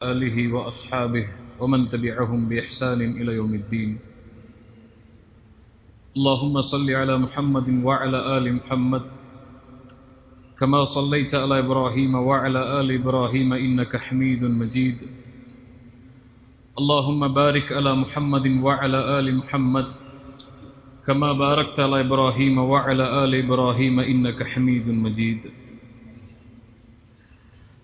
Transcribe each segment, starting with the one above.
آله وأصحابه ومن تبعهم بإحسان إلى يوم الدين. اللهم صل على محمد وعلى آل محمد كما صليت على إبراهيم وعلى آل إبراهيم إنك حميد مجيد. اللهم بارك على محمد وعلى آل محمد كما باركت على إبراهيم وعلى آل إبراهيم إنك حميد مجيد.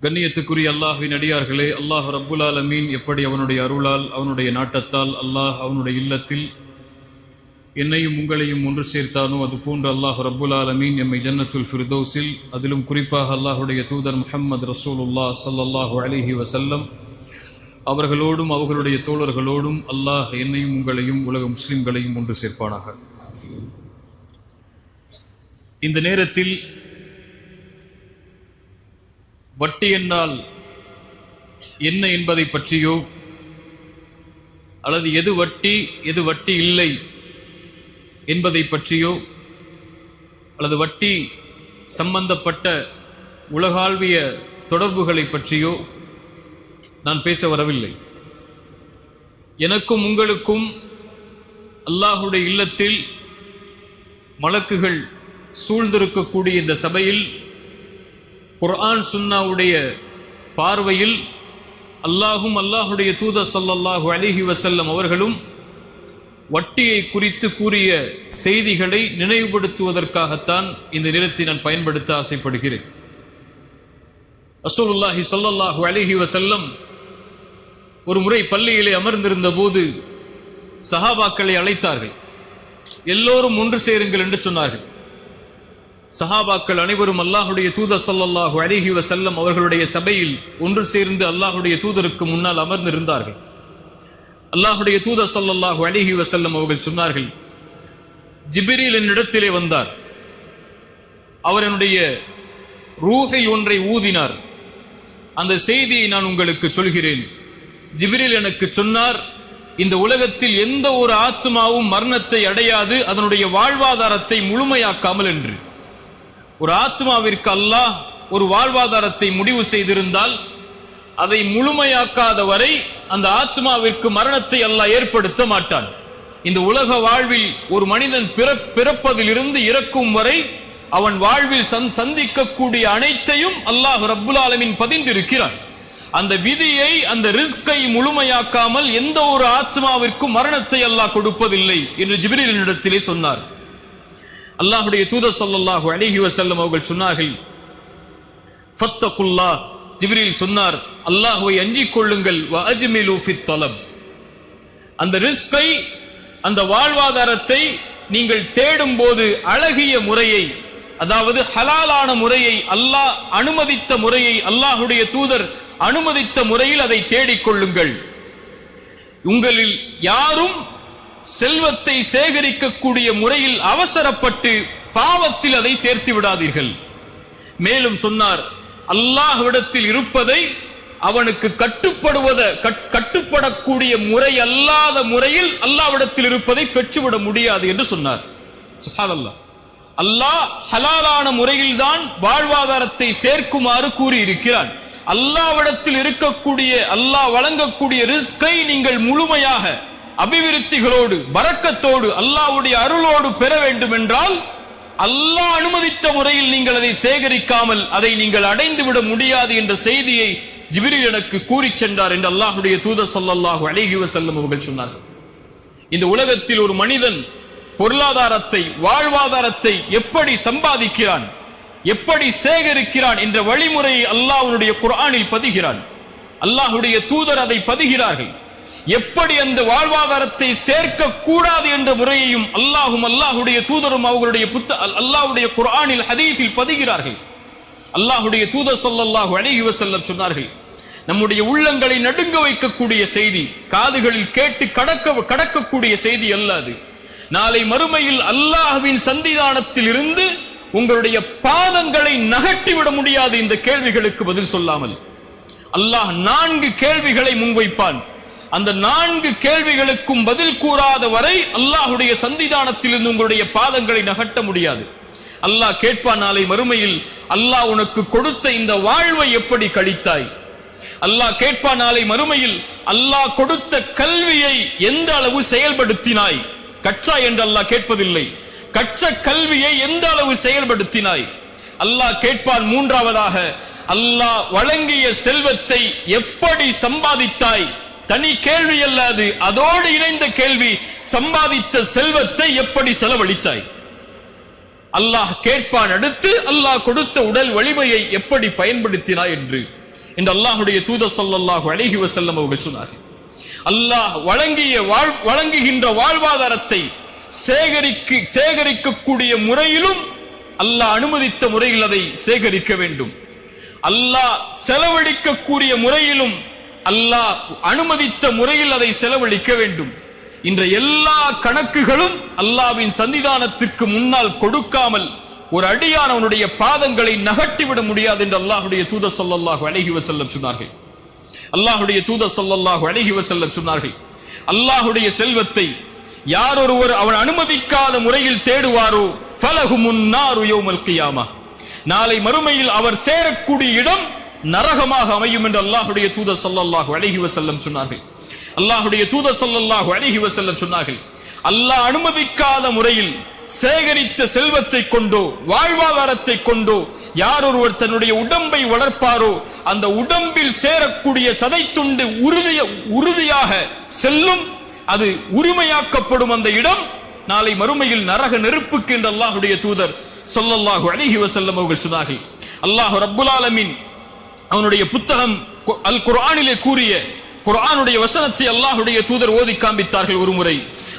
கண்ணியத்துக்குரிய அல்லாஹ்வின் அடியார்களே, அல்லாஹ் ரப்புல் ஆலமீன் எப்படி அவனுடைய அருளால் அவனுடைய நாட்டத்தால் அல்லாஹ் அவனுடைய இல்லத்தில் என்னையும் உங்களையும் ஒன்று சேர்த்தானோ அதுபோன்று அல்லாஹ் ரப்புல் ஆலமீன் எம்மை ஜன்னத்துல் ஃபிர்தௌஸில், அதிலும் குறிப்பாக அல்லாஹுடைய தூதர் முஹம்மது ரசூலுல்லாஹ் ஸல்லல்லாஹு அலைஹி வஸல்லம் அவர்களோடும் அவர்களுடைய தோழர்களோடும் அல்லாஹ் என்னையும் உங்களையும் உலக முஸ்லிம்களையும் ஒன்று சேர்ப்பானாக. இந்த நேரத்தில் வட்டி என்றால் என்ன என்பதை பற்றியோ அல்லது எது வட்டி இல்லை என்பதை பற்றியோ அல்லது வட்டி சம்பந்தப்பட்ட உலகாள்விய தொடர்புகளை பற்றியோ நான் பேச வரவில்லை. எனக்கும் உங்களுக்கும் அல்லாஹுடைய இல்லத்தில் மலக்குகள் சூழ்ந்திருக்கக்கூடிய இந்த சபையில் குர்ஆன் சுன்னாவுடைய பார்வையில் அல்லாஹும் அல்லாஹுடைய தூதர் ஸல்லல்லாஹு அலைஹி வஸல்லம் அவர்களும் வட்டியை குறித்து கூறிய செய்திகளை நினைவுபடுத்துவதற்காகத்தான் இந்த நேரத்தை நான் பயன்படுத்த ஆசைப்படுகிறேன். ரசூலுல்லாஹி ஸல்லல்லாஹு அலைஹி வஸல்லம் ஒரு முறை பள்ளியிலே அமர்ந்திருந்த போது சஹாபாக்களை அழைத்தார்கள். எல்லோரும் ஒன்று சேருங்கள் என்று சொன்னார்கள். சஹாபாக்கள் அனைவரும் அல்லாஹுடைய தூதர் ஸல்லல்லாஹு அலைஹி வஸல்லம் அவர்களுடைய சபையில் ஒன்று சேர்ந்து அல்லாஹுடைய தூதருக்கு முன்னால் அமர்ந்திருந்தார்கள். அல்லாஹுடைய தூதர் ஸல்லல்லாஹு அலைஹி வஸல்லம் அவர்கள் சொன்னார்கள், ஜிப்ரீல் என்னிடத்திலே வந்தார். அவர் என்னுடைய ரூஹில் ஒன்றை ஊதினார். அந்த செய்தியை நான் உங்களுக்கு சொல்கிறேன். ஜிப்ரீல் எனக்கு சொன்னார், இந்த உலகத்தில் எந்த ஒரு ஆத்மாவும் மரணத்தை அடையாது அதனுடைய வாழ்வாதாரத்தை முழுமையாக்காமல் என்று. ஒரு ஆத்மாவிற்கு அல்லாஹ் ஒரு வாழ்வாதாரத்தை முடிவு செய்திருந்தால் அதை முழுமையாக்காத வரை அந்த ஆத்மாவிற்கு மரணத்தை அல்லாஹ் ஏற்படுத்த மாட்டான். இந்த உலக வாழ்வில் ஒரு மனிதன் பிறப்பதிலிருந்து இறக்கும் வரை அவன் வாழ்வில் சந்திக்கக்கூடிய அனைத்தையும் அல்லாஹ் ரப்புல் ஆலமீன் பதிந்திருக்கிறான். அந்த விதியை, அந்த ரிஸ்கை முழுமையாக்காமல் எந்த ஒரு ஆத்மாவிற்கும் மரணத்தை அல்லாஹ் கொடுப்பதில்லை என்று ஜிப்ரீலினிடத்திலே சொன்னார். அல்லாஹுடைய தூதர் ஸல்லல்லாஹு அலைஹி வஸல்லம் அவர்கள் சொன்னார்கள், ஃபத்தகுல்லாஹ். ஜிப்ரீல் சொன்னார், அல்லாஹ்வை அஞ்சிக் கொள்ளுங்கள். வ அஜ்மிலு ஃபித் தலப். அந்த ரிஸ்கை, அந்த வாழ்வாதாரத்தை நீங்கள் தேடும் போது அழகிய முறையை, அதாவது ஹலாலான முறையை, அல்லாஹ் அனுமதித்த முறையை, அல்லாஹுடைய தூதர் அனுமதித்த முறையில் அதை தேடிக்கொள்ளுங்கள். உங்களில் யாரும் செல்வத்தை சேகரிக்கக்கூடிய முறையில் அவசரப்பட்டு பாவத்தில் அதை சேர்த்து விடாதீர்கள். மேலும் சொன்னார், அல்லாஹ்விடத்தில் இருப்பதை அவனுக்கு கட்டுப்படக்கூடிய முறை அல்லாத முறையில் அல்லாஹ்விடத்தில் இருப்பதை பெற்றுவிட முடியாது என்று சொன்னார். சுப்ஹானல்லாஹ். அல்லாஹ் ஹலாலான முறையில் தான் வாழ்வாதாரத்தை சேர்க்குமாறு கூறியிருக்கிறான். அல்லாஹ்விடத்தில் இருக்கக்கூடிய, அல்லாஹ் வழங்கக்கூடிய ரிஸ்கை நீங்கள் முழுமையாக அபிவிருத்திகளோடு, பரக்கத்தோடு, அல்லாஹ்வுடைய அருளோடு பெற வேண்டும் என்றால் அல்லாஹ் அனுமதித்த முறையில் நீங்கள் அதை சேகரிக்காமல் அதை நீங்கள் அடைந்து விட முடியாது என்ற செய்தியை ஜிப்ரீல் எனக்கு கூறி சென்றார் என்று அல்லாஹ்வுடைய தூதர் ஸல்லல்லாஹு அலைஹி வஸல்லம் அவர்கள் சொன்னார்கள். இந்த உலகத்தில் ஒரு மனிதன் பொருளாதாரத்தை, வாழ்வாதாரத்தை எப்படி சம்பாதிக்கிறான், எப்படி சேகரிக்கிறான் என்ற வழிமுறையை அல்லாஹ்வுடைய குர்ஆனில் பதிகிறான். அல்லாஹ்வுடைய தூதர் அதை பதிகிறார்கள். எப்படி அந்த வாழ்வாதாரத்தை சேர்க்க கூடாது என்ற முறையையும் அல்லாஹும் அல்லாஹுடைய தூதரும் அவர்களுடைய அல்லாஹ்வுடைய குர்ஆனில் ஹதீஸில் பதிகிறார்கள். அல்லாஹ்வுடைய தூதர் ஸல்லல்லாஹு அலைஹி வஸல்லம் சொன்னார்கள், நம்முடைய உள்ளங்களை நடுங்க வைக்கக்கூடிய செய்தி, காதுகளில் கேட்டு கடக்கக்கூடிய செய்தி அல்லாது. நாளை மறுமையில் அல்லாஹ்வின் சன்னிதானத்தில் இருந்து உங்களுடைய பாதங்களை நகட்டிவிட முடியாது இந்த கேள்விகளுக்கு பதில் சொல்லாமல். அல்லாஹ் 4 கேள்விகளை முன்வைப்பான். அந்த 4 கேள்விகளுக்கும் பதில் கூறாத வரை அல்லாஹுடைய சன்னிதானத்தில் இருந்து உங்களுடைய பாதங்களை நகட்ட முடியாது. அல்லாஹ் கேட்பான் நாளை மறுமையில், அல்லாஹ் உனக்கு கொடுத்த இந்த வாழ்வை எப்படி கழித்தாய்? அல்லாஹ் கேட்பான் நாளை மறுமையில், அல்லாஹ் கொடுத்த கல்வியை எந்த அளவு செயல்படுத்தினாய்? கற்றாய் என்று அல்லாஹ் கேட்பதில்லை, கற்ற கல்வியை எந்த அளவு செயல்படுத்தினாய்? அல்லாஹ் கேட்பான் மூன்றாவதாக, அல்லாஹ் வழங்கிய செல்வத்தை எப்படி சம்பாதித்தாய்? தனி கேள்வி அல்லாது, அதோடு இணைந்த கேள்வி, சம்பாதித்த செல்வத்தை எப்படி செலவழித்தாய்? அல்லாஹ் கேட்பான். அடுத்து அல்லாஹ் கொடுத்த உடல் வலிமையை எப்படி பயன்படுத்தினாய் என்று அல்லாஹ்வுடைய தூதர் ஸல்லல்லாஹு அலைஹி வஸல்லம் அவர்கள் சொன்னார்கள். அல்லாஹ் வழங்குகின்ற வாழ்வாதாரத்தை சேகரிக்கக்கூடிய முறையிலும் அல்லாஹ் அனுமதித்த முறையில் அதை சேகரிக்க வேண்டும். அல்லாஹ் செலவழிக்கக்கூடிய முறையிலும் அல்லாஹ் அனுமதித்த முறையில் அதை செலவழிக்க வேண்டும். இன்ற எல்லா கணக்குகளும் அல்லாஹ்வின் சன்னிதானத்திற்கு முன்னால் கொடுக்காமல் ஒரு அடியான் அவனுடைய பாதங்களை நகட்டிவிட முடியாது என்று அல்லாஹ்வுடைய தூதர் ஸல்லல்லாஹு அலைஹி வஸல்லம் சொன்னார்கள். அல்லாஹ்வுடைய தூதர் ஸல்லல்லாஹு அலைஹி வஸல்லம் சொன்னார்கள், அல்லாஹ்வுடைய செல்வத்தை யார் ஒருவர் அவன் அனுமதிக்காத முறையில் தேடுவாரோ ஃபலஹுமுன் நாரு யௌமல் கியாமah, நாளை மறுமையில் அவர் சேரக்கூடிய இடம் நரகமாக அமையும் என்று அல்லாஹ்வுடைய தூதர் ஸல்லல்லாஹு அலைஹி வஸல்லம் சொன்னார்கள். அல்லாஹ்வுடைய தூதர் ஸல்லல்லாஹு அலைஹி வஸல்லம் சொன்னார்கள், அல்லாஹ் அனுமதிக்காத முறையில் சேகரித்த செல்வத்தை கொண்டோ வாழ்வாதாரத்தை கொண்டோ யார் ஒருவர் தன்னுடைய உடம்பை வளர்ப்பாரோ அந்த உடம்பில் சேரக்கூடிய சதை துண்டு உறுதியாக செல்லும், அது உரிமையாக்கப்படும். அந்த இடம் நாளை மறுமையில் நரக நெருப்புக்கு என்று அல்லாஹ்வுடைய தூதர் ஸல்லல்லாஹு அலைஹி வஸல்லம் அவர்கள் சொன்னார்கள். அல்லாஹ் ரப்புல் ஆலமீன் அவனுடைய புத்தகம் அல் குர்ஆனிலே கூறிய குர்ஆனுடைய வசனத்தை அல்லாஹ்வுடைய தூதர் ஓதி காண்பித்தார்கள். ஒருமுறை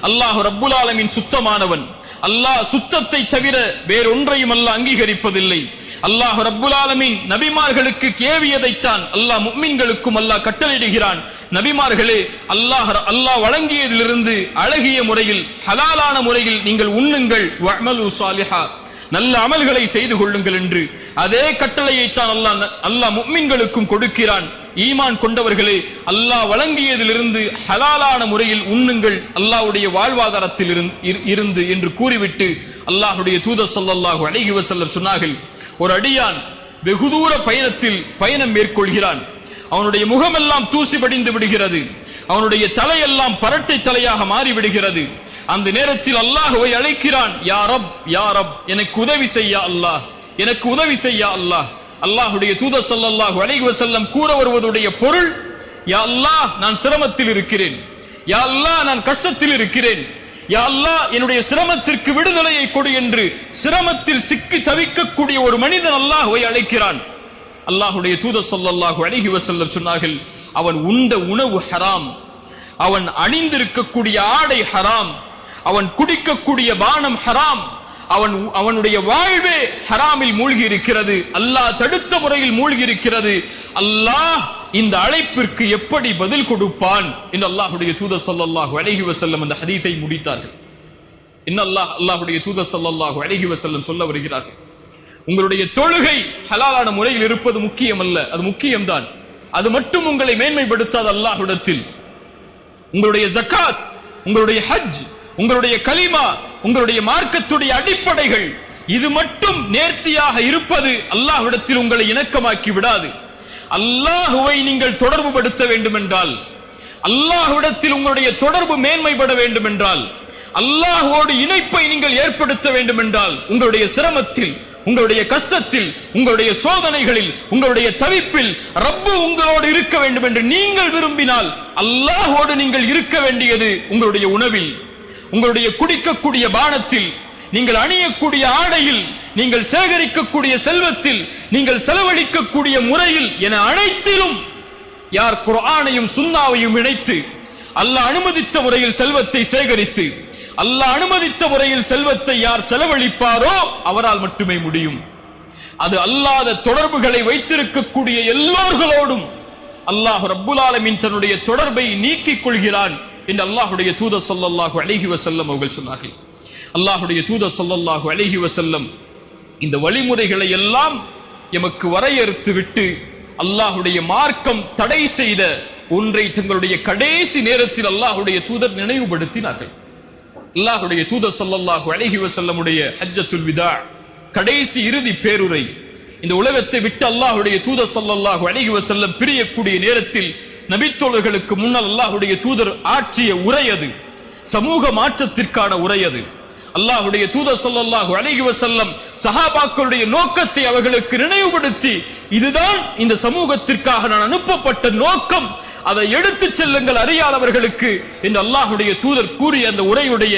அல்லாஹ் ரப்புல் ஆலமீன் சுத்தமானவன், அல்லாஹ் சுத்தத்தை தவிர வேறொன்றையும் அல்லாஹ் அங்கீகரிப்பதில்லை. அல்லாஹ் ரப்புல் ஆலமீன் நபிமார்களுக்கு ஏவியதைத்தான் அல்லாஹ் முஃமின்களுக்கும் அல்லாஹ் கட்டளையிடுகிறான். நபிமார்களே, அல்லாஹ் வழங்கியதிலிருந்து அழகிய முறையில் ஹலாலான முறையில் நீங்கள் உண்ணுங்கள், வஅமலு ஸாலிஹா, நல்ல அமல்களை செய்து கொள்ளுங்கள் என்று அதே கட்டளையை தான் அல்லாஹ் முஃமின்களுக்கும் கொடுக்கிறான். ஈமான் கொண்டவர்களே, அல்லாஹ் வழங்கியதிலிருந்து ஹலாலான முறையில் உண்ணுங்கள், அல்லாஹ்வுடைய வாழ்வாதாரத்தில் இருந்து என்று கூறிவிட்டு அல்லாஹ்வுடைய தூதர் ஸல்லல்லாஹு அலைஹி வஸல்லம் சொன்னார்கள், ஒரு அடியான் வெகு தூர பயணம் மேற்கொள்கிறான், அவனுடைய முகமெல்லாம் தூசி படிந்து விடுகிறது, அவனுடைய தலையெல்லாம் பரட்டை தலையாக மாறிவிடுகிறது. அந்த நேரத்தில் அல்லாஹ்வை அழைக்கிறான், யா ரப் யா ரப், எனக்கு உதவி செய்யா அல்லாஹ், எனக்கு உதவி செய்யா அல்லாஹ். அல்லாஹ்வுடைய தூதர் ஸல்லல்லாஹு அலைஹி வஸல்லம் கூற வருவதுடைய பொருள், யா அல்லாஹ் நான் சிரமத்தில் இருக்கிறேன், யா அல்லாஹ் நான் கஷ்டத்தில் இருக்கிறேன், யா அல்லாஹ் என்னுடைய சிரமத்திற்கு விடுதலையை கொடு என்று சிரமத்தில் சிக்கி தவிக்கக்கூடிய ஒரு மனிதன் அல்லாஹ்வை அழைக்கிறான். அல்லாஹ்வுடைய தூதர் ஸல்லல்லாஹு அலைஹி வஸல்லம் சொன்னார்கள், அவன் உண்ட உணவு ஹராம், அவன் அணிந்திருக்கக்கூடிய ஆடை ஹராம், அவன் குடிக்கக்கூடிய பானம் ஹராம், அவனுடைய வாழ்வே ஹராமில் மூழ்கி இருக்கிறது, அல்லாஹ் தடுத்த முறையில் மூழ்கி இருக்கிறது. அல்லாஹ் இந்த அழைப்பிற்கு எப்படி பதில் கொடுப்பான் என்று அல்லாஹ்வுடைய தூதர் ஸல்லல்லாஹு அலைஹி வஸல்லம் அந்த ஹதீஸை முடித்தார்கள். அல்லாஹ்வுடைய தூதர் ஸல்லல்லாஹு அலைஹி வஸல்லம் சொல்ல வருகிறார்கள், உங்களுடைய தொழுகை ஹலாலான முறையில் இருப்பது முக்கியம் அல்ல, அது முக்கியம்தான், அது மட்டும் உங்களை மேன்மைப்படுத்தாது அல்லாஹ்விடத்தில். உங்களுடைய ஜகாத், உங்களுடைய ஹஜ், உங்களுடைய கலிமா, உங்களுடைய மார்க்கத்துடைய அடிப்படைகள், இது மட்டும் நேர்த்தியாக இருப்பது அல்லாஹ்விடத்தில் உங்களை இணக்கமாக்கி விடாது. அல்லாஹுவை நீங்கள் தொடர்பு படுத்த வேண்டும் என்றால், அல்லாஹ்விடத்தில் உங்களுடைய தொடர்பு மேன்மைப்பட வேண்டும் என்றால், அல்லாஹ்வோடு இணைப்பை நீங்கள் ஏற்படுத்த வேண்டும் என்றால், உங்களுடைய சிரமத்தில், உங்களுடைய கஷ்டத்தில், உங்களுடைய சோதனைகளில், உங்களுடைய தவிப்பில் ரப்பு உங்களோடு இருக்க வேண்டும் என்று நீங்கள் விரும்பினால், அல்லாஹ்வோடு நீங்கள் இருக்க வேண்டியது உங்களுடைய உணவில், உங்களுடைய குடிக்கக்கூடிய பானத்தில், நீங்கள் அணியக்கூடிய ஆடையில், நீங்கள் சேகரிக்கக்கூடிய செல்வத்தில், நீங்கள் செலவழிக்கக்கூடிய முறையில் என அனைத்திலும் யார் குர்ஆனையும் சுன்னாவையும் இணைத்து அல்லாஹ் அனுமதித்த முறையில் செல்வத்தை சேகரித்து அல்லாஹ் அனுமதித்த முறையில் செல்வத்தை யார் செலவழிப்பாரோ அவரால் மட்டுமே முடியும். அது அல்லாத தொடர்புகளை வைத்திருக்கக்கூடிய எல்லோர்களோடும் அல்லாஹ் ரப்புல் ஆலமீன் தன்னுடைய தொடர்பை நீக்கிக் கொள்கிறான் என்று அல்லாஹ்வுடைய தூதர் ஸல்லல்லாஹு அலைஹி வஸல்லம் அவர்கள் சொன்னார்கள். அல்லாஹ்வுடைய தூதர் ஸல்லல்லாஹு அலைஹி வஸல்லம் இந்த வழிமுறைகளை எல்லாம் எமக்கு வரையறுத்து விட்டு அல்லாஹ்வுடைய மார்க்கம் தடை செய்த ஒன்றை தங்களுடைய கடைசி நேரத்தில் அல்லாஹ்வுடைய தூதர் நினைவுபடுத்தினார்கள். அல்லாஹ்வுடைய தூதர் ஸல்லல்லாஹு அலைஹி வஸல்லமுடைய ஹஜ்ஜத்துல் விதா, கடைசி இறுதி பேருரை, இந்த உலகத்தை விட்டு அல்லாஹ்வுடைய தூதர் ஸல்லல்லாஹு அலைஹி வஸல்லம் பிரியக்கூடிய நேரத்தில் நபித்தோழர்களுக்கு முன்னால் அல்லாஹ்வுடைய தூதர் ஆற்றிய உரை அது, சமூக மாற்றத்திற்கான உரை அது. அல்லாஹ்வுடைய தூதர் ஸல்லல்லாஹு அலைஹி வஸல்லம் சஹாபாக்களுடைய நோக்கத்தை அவர்களுக்கு நினைவுபடுத்தி, இதுதான் இந்த சமூகத்திற்காக நான் அனுப்பப்பட்ட நோக்கம், அதை எடுத்துச் செல்லுங்கள் அறியாதவர்களுக்கு என்று அல்லாஹ்வுடைய தூதர் கூறிய அந்த உரையுடைய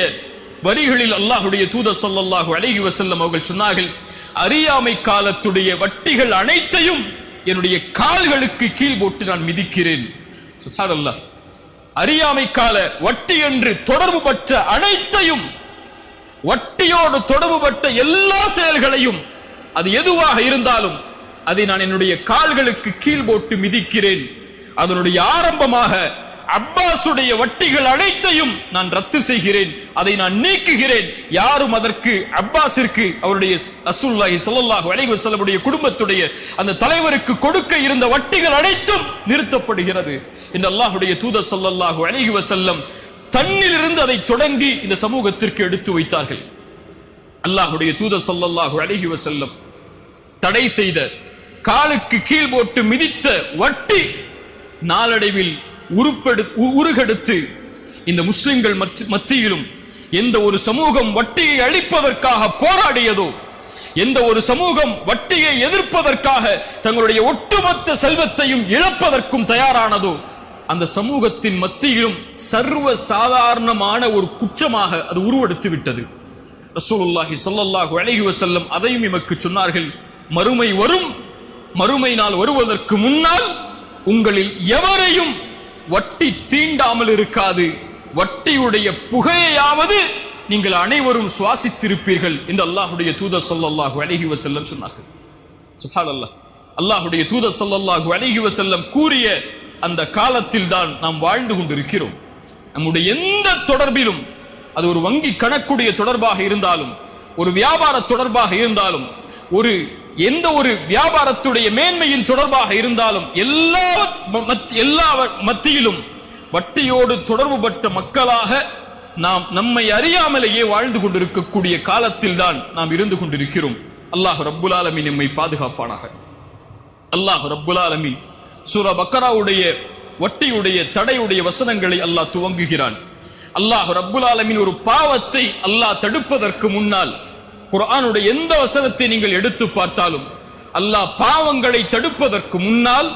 வரிகளில் அல்லாஹ்வுடைய தூதர் ஸல்லல்லாஹு அலைஹி வஸல்லம் அவர்கள் சொன்னார்கள், அறியாமை காலத்துடைய வட்டிகள் அனைத்தையும் என்னுடைய கால்களுக்கு கீழ் போட்டு நான் மிதிக்கிறேன். சுப்ஹானல்லாஹ். அறியாமை கால வட்டி என்று தொடர்பு பற்ற அனைத்தையும், வட்டியோடு தொடர்புபட்ட எல்லா செயல்களையும், அது எதுவாக இருந்தாலும் அதை நான் என்னுடைய கால்களுக்கு கீழ் போட்டு மிதிக்கிறேன். அதனுடைய ஆரம்பமாக அப்பாஸுடைய வட்டிகள் அனைத்தையும் நான் ரத்து செய்கிறேன், அதை நான் நீக்குகிறேன். யாரும் அதற்கு அப்பாஸிற்கு அவருடைய ரசூலுல்லாஹி ஸல்லல்லாஹு அலைஹி வஸல்லம் குடும்பத்துடைய அந்த தலைவருக்கு கொடுக்க இருந்த வட்டிகள் அனைத்தும் நிறுத்தப்படுகிறது என்று அல்லாஹ்வுடைய தூதர் ஸல்லல்லாஹு அலைஹி வஸல்லம் தன்னிலிருந்து அதை தொடங்கி இந்த சமூகத்திற்கு எடுத்து வைத்தார்கள். அல்லாஹ்வுடைய தூதர் ஸல்லல்லாஹு அலைஹி வஸல்லம் தடை செய்த, காலுக்கு கீழ் போட்டு மிதித்த வட்டி நாளடைவில் உருகெடுத்து இந்த முஸ்லிம்கள் மத்தியிலும் எந்த ஒரு சமூகம் வட்டியை அழிப்பதற்காக போராடியதோ, எந்த ஒரு சமூகம் வட்டியை எதிர்ப்பதற்காக தங்களுடைய ஒட்டுமொத்த செல்வத்தையும் இழப்பதற்கும் தயாரானதோ, அந்த சமூகத்தின் மத்தியிலும் சர்வ சாதாரணமான ஒரு குற்றமாக அது உருவெடுத்து விட்டது. ரசூலுல்லாஹி ஸல்லல்லாஹு அலைஹி வஸல்லம் அதையும் எமக்கு சொன்னார்கள், மறுமை வரும், மறுமை நாள் வருவதற்கு முன்னால் உங்களில் எவரையும் வட்டி தீண்டாமல் இருக்காது, வட்டியுடைய புகையாவது நீங்கள் அனைவரும் சுவாசித்திருப்பீர்கள் என்று அல்லாஹ்வுடைய தூதர் ஸல்லல்லாஹு அலைஹி வஸல்லம் சொன்னார்கள். சுப்ஹானல்லாஹ். அல்லாஹ்வுடைய தூதர் ஸல்லல்லாஹு அலைஹி வஸல்லம் கூறிய அந்த காலத்தில் தான் நாம் வாழ்ந்து கொண்டிருக்கிறோம். நம்முடைய எந்த தொடர்பிலும், அது ஒரு வங்கி கணக்குடைய தொடர்பாக இருந்தாலும், ஒரு வியாபார தொடர்பாக இருந்தாலும், எந்த ஒரு வியாபாரத்துடைய மேன்மையின் தொடர்பாக இருந்தாலும், எல்லா மத்தியிலும் வட்டியோடு தொடர்புபட்ட மக்களாக நாம் நம்மை அறியாமலேயே வாழ்ந்து கொண்டிருக்கக்கூடிய காலத்தில் தான் நாம் இருந்து கொண்டிருக்கிறோம். அல்லாஹ் ரப்புல் ஆலமீன் நம்மை பாதுகாப்பானாக. அல்லாஹ் ரப்புல் ஆலமீன் சூரா பக்கராவுடைய வட்டியுடைய தடையுடைய வசனங்களை அல்லாஹ் துவங்குகிறான். அல்லாஹ் ரப்புல் ஆலமீன் ஒரு பாவத்தை அல்லாஹ் தடுப்பதற்கு முன்னால் குர்ஆனுடைய எந்த வசனத்தை நீங்கள் எடுத்து பார்த்தாலும் அல்லாஹ் பாவங்களை தடுப்பதற்கு முன்னால்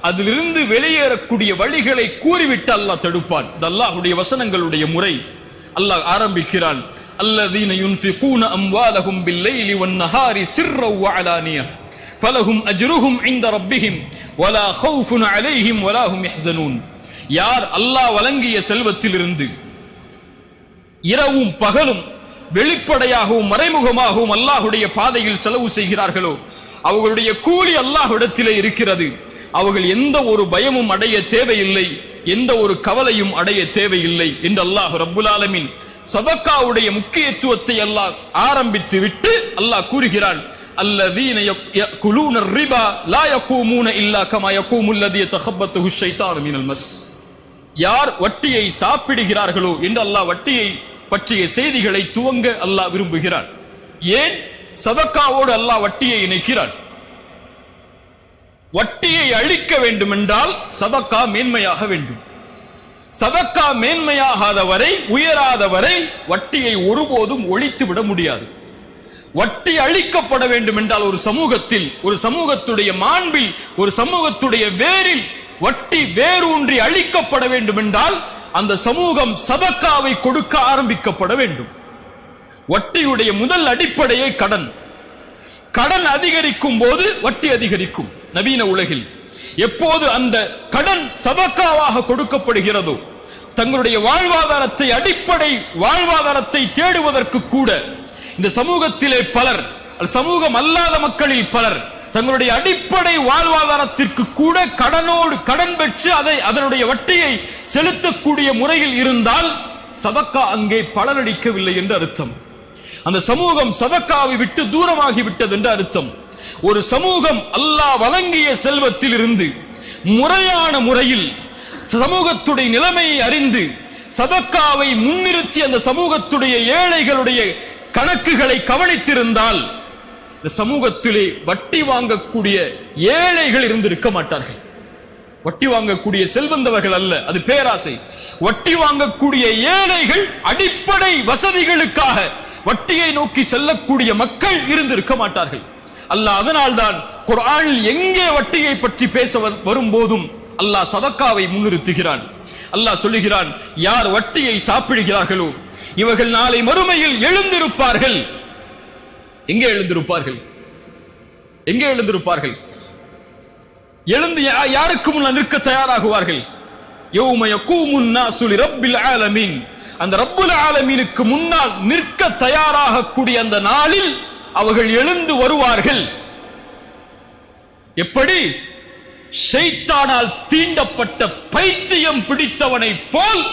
அதிலிருந்து வெளியேறக்கூடிய வழிகளை கூறிவிட்டு அல்லாஹ் தடுப்பான். இது அல்லாஹ்வுடைய வசனங்களுடைய முறை. அல்லாஹ் ஆரம்பிக்கிறான், அல்லதீன யுன்ஃபிகூன அம்வாலஹும் பில்லைலி வன்னஹாரி சிர்ரன் வஅலானியா ஃபலஹும் அஜ்ருஹும் இன்த ரப்பிஹிம் வலா கௌஃபுன் அலைஹிம் வலா ஹும் யஹ்ஸனூன். யார் அல்லாஹ் வழங்கிய செல்வத்திலிருந்து இரவும் பகலும் வெளிப்படையாகவும் மறைமுகமாகவும் அல்லாஹ்வுடைய பாதையில் செலவு செய்கிறார்களோ அவர்களுடைய கூலி அல்லாஹ்விடத்திலே இருக்கிறது. அவர்கள் எந்த ஒரு பயமும் அடைய தேவையில்லை, எந்த ஒரு கவலையும் அடைய தேவையில்லை என்று அல்லாஹ் ரப்புல் ஆலமீன் சதகாவுடைய முக்கியத்துவத்தை அல்லாஹ் ஆரம்பித்து விட்டு அல்லாஹ் கூறுகிறான், அல்லதீன யகுலூன ரிபா லா யகூமூன இல்லா கமா யகூமு அல்லதி யதகப்பத்துஹு ஷைத்தானு மினல் மஸ். யார் வட்டியை சாப்பிடுகிறார்களோ என்று அல்லாஹ் வட்டியை பற்றிய செய்திகளை துவங்க அல்லாஹ் விரும்புகிறான். ஏன் சதகாவோடு அல்லாஹ் வட்டியை இணைக்கிறான்? வட்டியை அழிக்க வேண்டும் என்றால் சதகா மேன்மையாக வேண்டும். சதகா மேன்மையாகாதவரை, உயராதவரை வட்டியை ஒருபோதும் ஒழித்து விட முடியாது. வட்டி அழிக்கப்பட வேண்டும் என்றால் ஒரு சமூகத்தில், ஒரு சமூகத்துடைய மாண்பில், ஒரு சமூகத்துடைய வேரில் வட்டி வேரூன்றி அழிக்கப்பட வேண்டும் என்றால் அந்த சமூகம் சதகாவை கொடுக்க ஆரம்பிக்கப்பட வேண்டும். வட்டியுடைய முதல் அடிப்படையே கடன். கடன் அதிகரிக்கும் போது வட்டி அதிகரிக்கும். நவீன உலகில் எப்போது அந்த கடன் சதகாவாக கொடுக்கப்படுகிறதோ, தங்களுடைய வாழ்வாதாரத்தை, அடிப்படை வாழ்வாதாரத்தை தேடுவதற்கு கூட இந்த சமூகத்திலே பலர், சமூகம் அல்லாத மக்களில் பலர் தங்களுடைய அடிப்படை வாழ்வாதாரத்திற்கு கூட கடன் பெற்று அதனுடைய வட்டியை செலுத்தக்கூடிய முறையில் இருந்தால் சதகா அங்கே பலனளிக்கவில்லை என்று அர்த்தம். அந்த சமூகம் சதகாவை விட்டு தூரமாகி விட்டது என்று அர்த்தம். ஒரு சமூகம் அல்லாஹ் வழங்கிய செல்வத்தில் இருந்து முறையான முறையில் சமூகத்துடைய நிலைமையை அறிந்து சதகாவை முன்னிறுத்தி அந்த சமூகத்துடைய ஏழைகளுடைய கணக்குகளை கவனித்திருந்தால் இந்த சமூகத்திலே வட்டி வாங்கக்கூடிய ஏழைகள் இருந்திருக்க மாட்டார்கள். வட்டி வாங்கக்கூடிய செல்வந்தவர்கள் அல்ல, அது பேராசை. வட்டி வாங்கக்கூடிய ஏழைகள், அடிப்படை வசதிகளுக்காக வட்டியை நோக்கி செல்லக்கூடிய மக்கள் இருந்திருக்க மாட்டார்கள். அல்லாஹ் அதனால்தான் குர்ஆனில் எங்கே வட்டியை பற்றி பேச வரும்போதும் அல்லாஹ் சதக்காவை முன்னிறுத்துகிறான். அல்லாஹ் சொல்லுகிறான், யார் வட்டியை சாப்பிடுகிறார்களோ இவர்கள் நாளை மறுமையில் எழுந்திருப்பார்கள். எங்கே எழுந்திருப்பார்கள்? எங்கே எழுந்திருப்பார்கள்? எழுந்து யாருக்கு முன்னால் நிற்க தயாராகுவார்கள்? யௌம யகூமுன் நாஸு லிரப்பில் ஆலமீன், அந்த ரப்புல் ஆலமீனுக்கு முன்னால் நிற்க தயாராகக்கூடிய அந்த நாளில் அவர்கள் எழுந்து வருவார்கள். எப்படி? ஷைத்தானால் தீண்டப்பட்ட பைத்தியம் பிடித்தவனை போல்,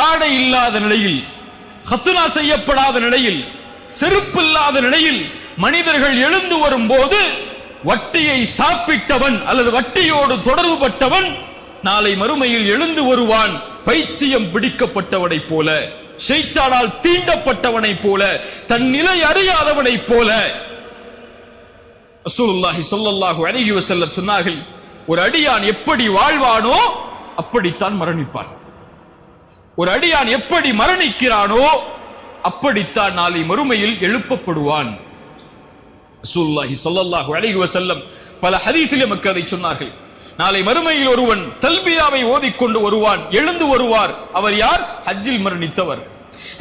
ஆடை இல்லாத நிலையில், ஹத்னா செய்யப்படாத நிலையில், செருப்பு இல்லாத நிலையில் மனிதர்கள் எழுந்து வரும்போது வட்டியை சாப்பிட்டவன் அல்லது வட்டியோடு தொடர்பு பட்டவன் நாளை மறுமையில் எழுந்து வருவான் பைத்தியம் பிடிக்கப்பட்டவனை போல, ஷைத்தானால் தீண்டப்பட்டவனை போல, தன் நிலை அறியாதவனை போல. ரசூலுல்லாஹி ஸல்லல்லாஹு அலைஹி வஸல்லம் சொன்னார்கள், ஒரு அடியான் எப்படி வாழ்வானோ அப்படித்தான் மரணிப்பான். ஒரு அடியான் எப்படி மரணிக்கிறானோ அப்படித்தான் நாளை மறுமையில் எழுப்பப்படுவான். ரசூலுல்லாஹி ஸல்லல்லாஹு அலைஹி வஸல்லம் பல ஹதீஸிலே நமக்கு அதை சொன்னார்கள். நாளை மறுமையில் ஒருவன் தல்பியாவை ஓதிக்கொண்டு வருவான், எழுந்து வருவார். அவர் யார்? ஹஜ்ஜில் மரணித்தவர்.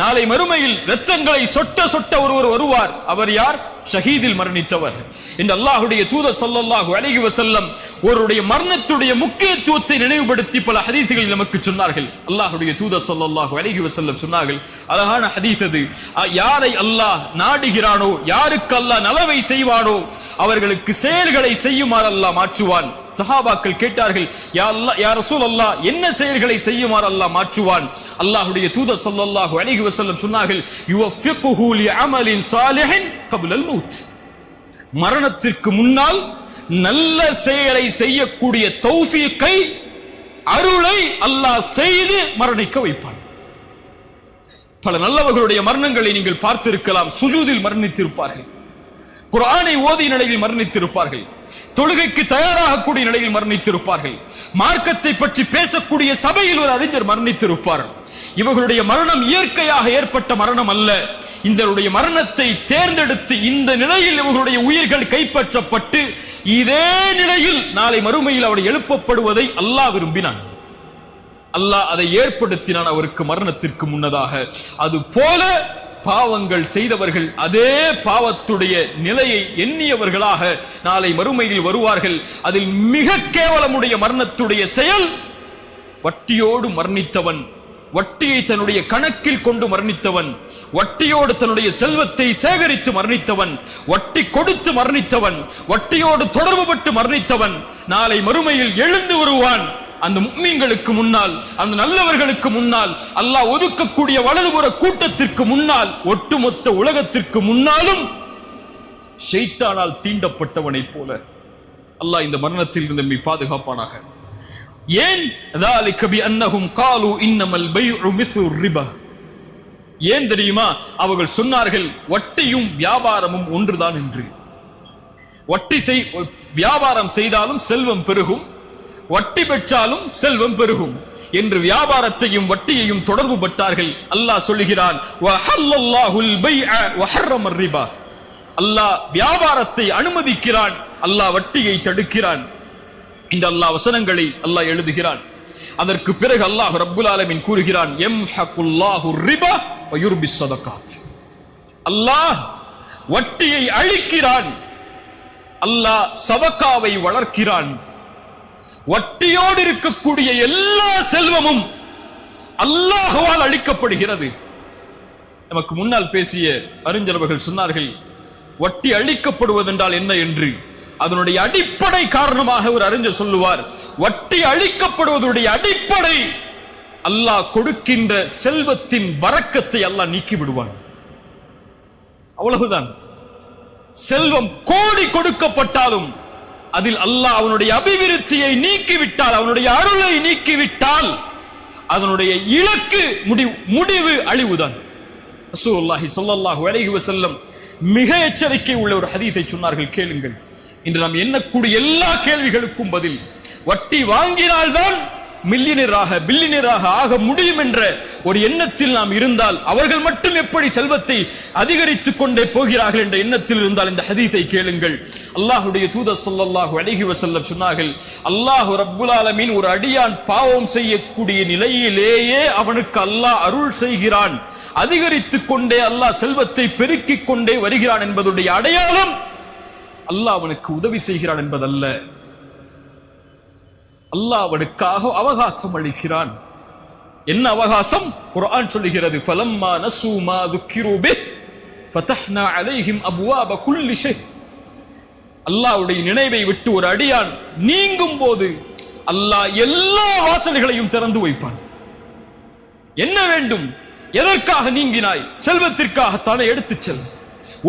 நாளை மறுமையில் இரத்தங்களை சொட்ட சொட்ட ஒருவர் வருவார். அவர் யார்? ஷஹீதில் மரணித்தவர். இந்த அல்லாஹ்வுடைய தூதர் ஸல்லல்லாஹு அலைஹி வஸல்லம் ஒருவருடைய மரணத்துடைய முக்கியத்துவத்தை நினைவுபடுத்தி பல ஹதீஸ்களில் நமக்கு சொன்னார்கள். அல்லாஹ்வுடைய தூதர் ஸல்லல்லாஹு அலைஹி வஸல்லம் சொன்னார்கள், அழகான ஹதீஸ் அது, யாரை அல்லாஹ் நாடுகிறானோ, யாருக்கு அல்லாஹ் நலவை செய்வானோ அவர்களுக்கு செயல்களை செய்யுமாறு அல்லாஹ் மாற்றுவான். சஹாபாக்கள் கேட்டார்கள், யா அல்லாஹ், யா ரசூலல்லாஹ், என்ன செயல்களை செய்யுமாறு அல்லாஹ் மாற்றுவான்? அல்லாஹ்வுடைய தூதர் ஸல்லல்லாஹு அலைஹி வஸல்லம் சொன்னார்கள், யுவஃபிகுஹு லிஅமலின் ஸாலிஹின் கப்லல் மௌத், மரணத்திற்கு முன்னால் நல்ல செயலை செய்யக்கூடிய தௌஃபீக்கை, அருளை அல்லாஹ் செய்து மரணிக்க வைப்பான். பல நல்லவர்களுடைய மரணங்களை நீங்கள் பார்த்திருக்கலாம். சுஜூதில் மரணித்திருப்பார்கள், குர்ஆனை ஓதிய நிலையில் மரணித்திருப்பார்கள், தொழுகைக்கு தயாராகக்கூடிய நிலையில் மரணித்திருப்பார்கள், மார்க்கத்தை பற்றி பேசக்கூடிய சபையில் ஒரு அறிஞர் மரணித்திருப்பார். இவர்களுடைய மரணம் இயற்கையாக ஏற்பட்ட மரணம் அல்ல. இந்த மரணத்தை தேர்ந்தெடுத்து இந்த நிலையில் இவர்களுடைய உயிர்கள் கைப்பற்றப்பட்டு இதே நிலையில் நாளை மறுமையில் அவர் எழுப்பப்படுவதை அல்லாஹ் விரும்பினான். அல்லாஹ் அதை ஏற்படுத்தினான் அவருக்கு மரணத்திற்கு முன்னதாக. அது போல பாவங்கள் செய்தவர்கள் அதே பாவத்துடைய நிலையை எண்ணியவர்களாக நாளை மறுமையில் வருவார்கள். அதில் மிக கேவலமுடைய மரணத்துடைய செயல் வட்டியோடு மரணித்தவன், வட்டியை தன்னுடைய கணக்கில் கொண்டு மரணித்தவன், வட்டியோடு தன்னுடைய செல்வத்தை சேகரித்து மரணித்தவன், வட்டி கொடுத்து மரணித்தவன், வட்டியோடு தொடர்பு பட்டு மரணித்தவன் நாளை மறுமையில் எழுந்து வருவான். அந்த முஃமின்களுக்கு முன்னால், அந்த நல்லவர்களுக்கு முன்னால், அல்லாஹ் ஒதுக்கக்கூடிய வலதுபுற கூட்டத்திற்கு முன்னால், ஒட்டுமொத்த உலகத்திற்கு முன்னாலும் ஷைத்தானால் தீண்டப்பட்டவனை போல. அல்லாஹ் இந்த மரணத்தில் இருந்து நம்மை பாதுகாப்பானாக. ஏன்? ذلك بأنهم قالوا إنما البيع مثل الربا. ஏன் தெரியுமா? அவர்கள் சொன்னார்கள் வட்டியும் வியாபாரமும் ஒன்றுதான் என்று. வட்டி வியாபாரம் செய்தாலும் செல்வம் பெருகும், வட்டி பெற்றாலும் செல்வம் பெருகும் என்று வியாபாரத்தையும் வட்டியையும் தொடர்பு பட்டார்கள். அல்லாஹ் சொல்லுகிறான், வஹல்லல்லாஹுல் பைஅ வஹர்ரமர் ரிபா. அல்லாஹ் வியாபாரத்தை அனுமதிக்கிறான், அல்லாஹ் வட்டியை தடுக்கிறான். இந்த அல்லாஹ் வசனங்களை அல்லாஹ் எழுதுகிறான். அதற்கு பிறகு அல்லாஹ் ரப்புல் ஆலமீன் கூறுகிறான், யம்ஹகுல்லாஹு ரிபா வ யுர்பிஸ் ஸதகாத். அல்லாஹ் வட்டியை அழிக்கிறான், அல்லாஹ் சதகாவை வளர்க்கிறான். வட்டியோடு இருக்கக்கூடிய எல்லா செல்வமும் அல்லாஹ்வால் அழிக்கப்படுகிறது. நமக்கு முன்னால் பேசிய அறிஞர்கள் சொன்னார்கள், வட்டி அழிக்கப்படுவதென்றால் என்ன என்று. அதனுடைய அடிப்படை காரணமாக ஒரு அறிஞர் சொல்லுவார், வட்டி அழிக்கப்படுவதுடைய அடிப்படை அல்லாஹ் கொடுக்கின்ற செல்வத்தின் பரக்கத்தை அல்லாஹ் நீக்கி விடுவான். அவ்வளவுதான். செல்வம் கோடி கொடுக்கப்பட்டாலும் அதில் அல்லாஹ் அவனுடைய அபிவிருத்தியை நீக்கிவிட்டால், அவனுடைய அருளை நீக்கிவிட்டால் அதனுடைய இலக்கு முடிவு அழிவுதான். ரசூலுல்லாஹி ஸல்லல்லாஹு அலைஹி வஸல்லம் மிக எச்சரிக்கை உள்ள ஒரு ஹதீஸை சொன்னார்கள், கேளுங்கள். இன்று நாம் எண்ணக்கூடிய எல்லா கேள்விகளுக்கும் பதில். வட்டி வாங்கினால்தான் பில்லியனராக ஆக முடியும் என்ற ஒரு எண்ணத்தில் நாம் இருந்தால், அவர்கள் மட்டும் எப்படி செல்வத்தை அதிகரித்துக் கொண்டே போகிறார்கள் என்ற எண்ணத்தில் இருந்தால் இந்த ஹதீஸை கேளுங்கள். அல்லாஹ்வுடைய தூதர் ஸல்லல்லாஹு அலைஹி வஸல்லம் சொன்னார்கள், அல்லாஹ் ரப்புல் ஆலமீன் ஒரு அடியான் பாவம் செய்யக்கூடிய நிலையிலேயே அவனுக்கு அல்லாஹ் அருள் செய்கிறான், அதிகரித்துக் கொண்டே அல்லாஹ் செல்வத்தை பெருக்கிக் கொண்டே வருகிறான் என்பதுடைய அடையாளம் அல்லாஹ் அவனுக்கு உதவி செய்கிறான் என்பதல்ல, அல்லாஹ் அவனுக்காக அவகாசம் அளிக்கிறான். என்ன அவகாசம்? குர்ஆன் சொல்லுகிறது, ஃபலம்மா நஸூ மா ذுக்கிரு பிஹ் ஃபதஹ்னா அலைஹிம் அப்வாப குல்லி ஷை. அல்லாஹ்வுடைய நினைவை விட்டு ஒரு அடியான் நீங்கும் போது அல்லாஹ் எல்லா வாசல்களையும் திறந்து வைப்பான். என்ன வேண்டும்? எதற்காக நீங்கினாய்? செல்வத்திற்காகத்தானே எடுத்துச் செல்,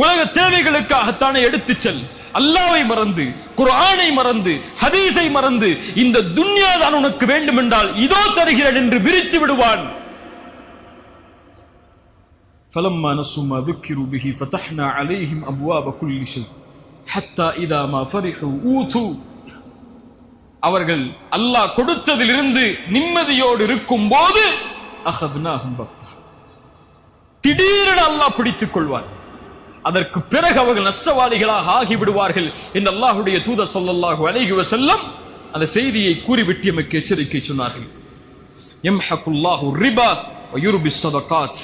உலக தேவைகளுக்காகத்தானே எடுத்துச் செல். அல்லாஹ்வை மறந்து, குர்ஆனை மறந்து, ஹதீஸை மறந்து இந்த துன்யா தான் உனக்கு வேண்டும் என்றால் இதோ தருகிறேன் என்று விரித்து விடுவான். فلما نسوا ما ذكروا به فتحنا عليهم ابواب كل شيء حتى اذا ما فرحوا اوتوا. அவர்கள் அல்லாஹ் கொடுத்ததிலிருந்து நிம்மதியோடு இருக்கும் போது அகத்னாஹும் பக்தா, திடீரென அல்லாஹ் பிடித்துக் கொள்வான். அதற்கு பிறகு அவர்கள் நஷ்டவாளிகளாக ஆகிவிடுவார்கள் என்று அல்லாஹ்வுடைய தூதர் ஸல்லல்லாஹு அலைஹி வஸல்லம் அந்த செய்தியை கூறிவிட்டு எமக்கு எச்சரிக்கை சொன்னார்கள். யம்ஹகுல்லாஹு ரிபா வ யுர்பிஸ் ஸதகாத்.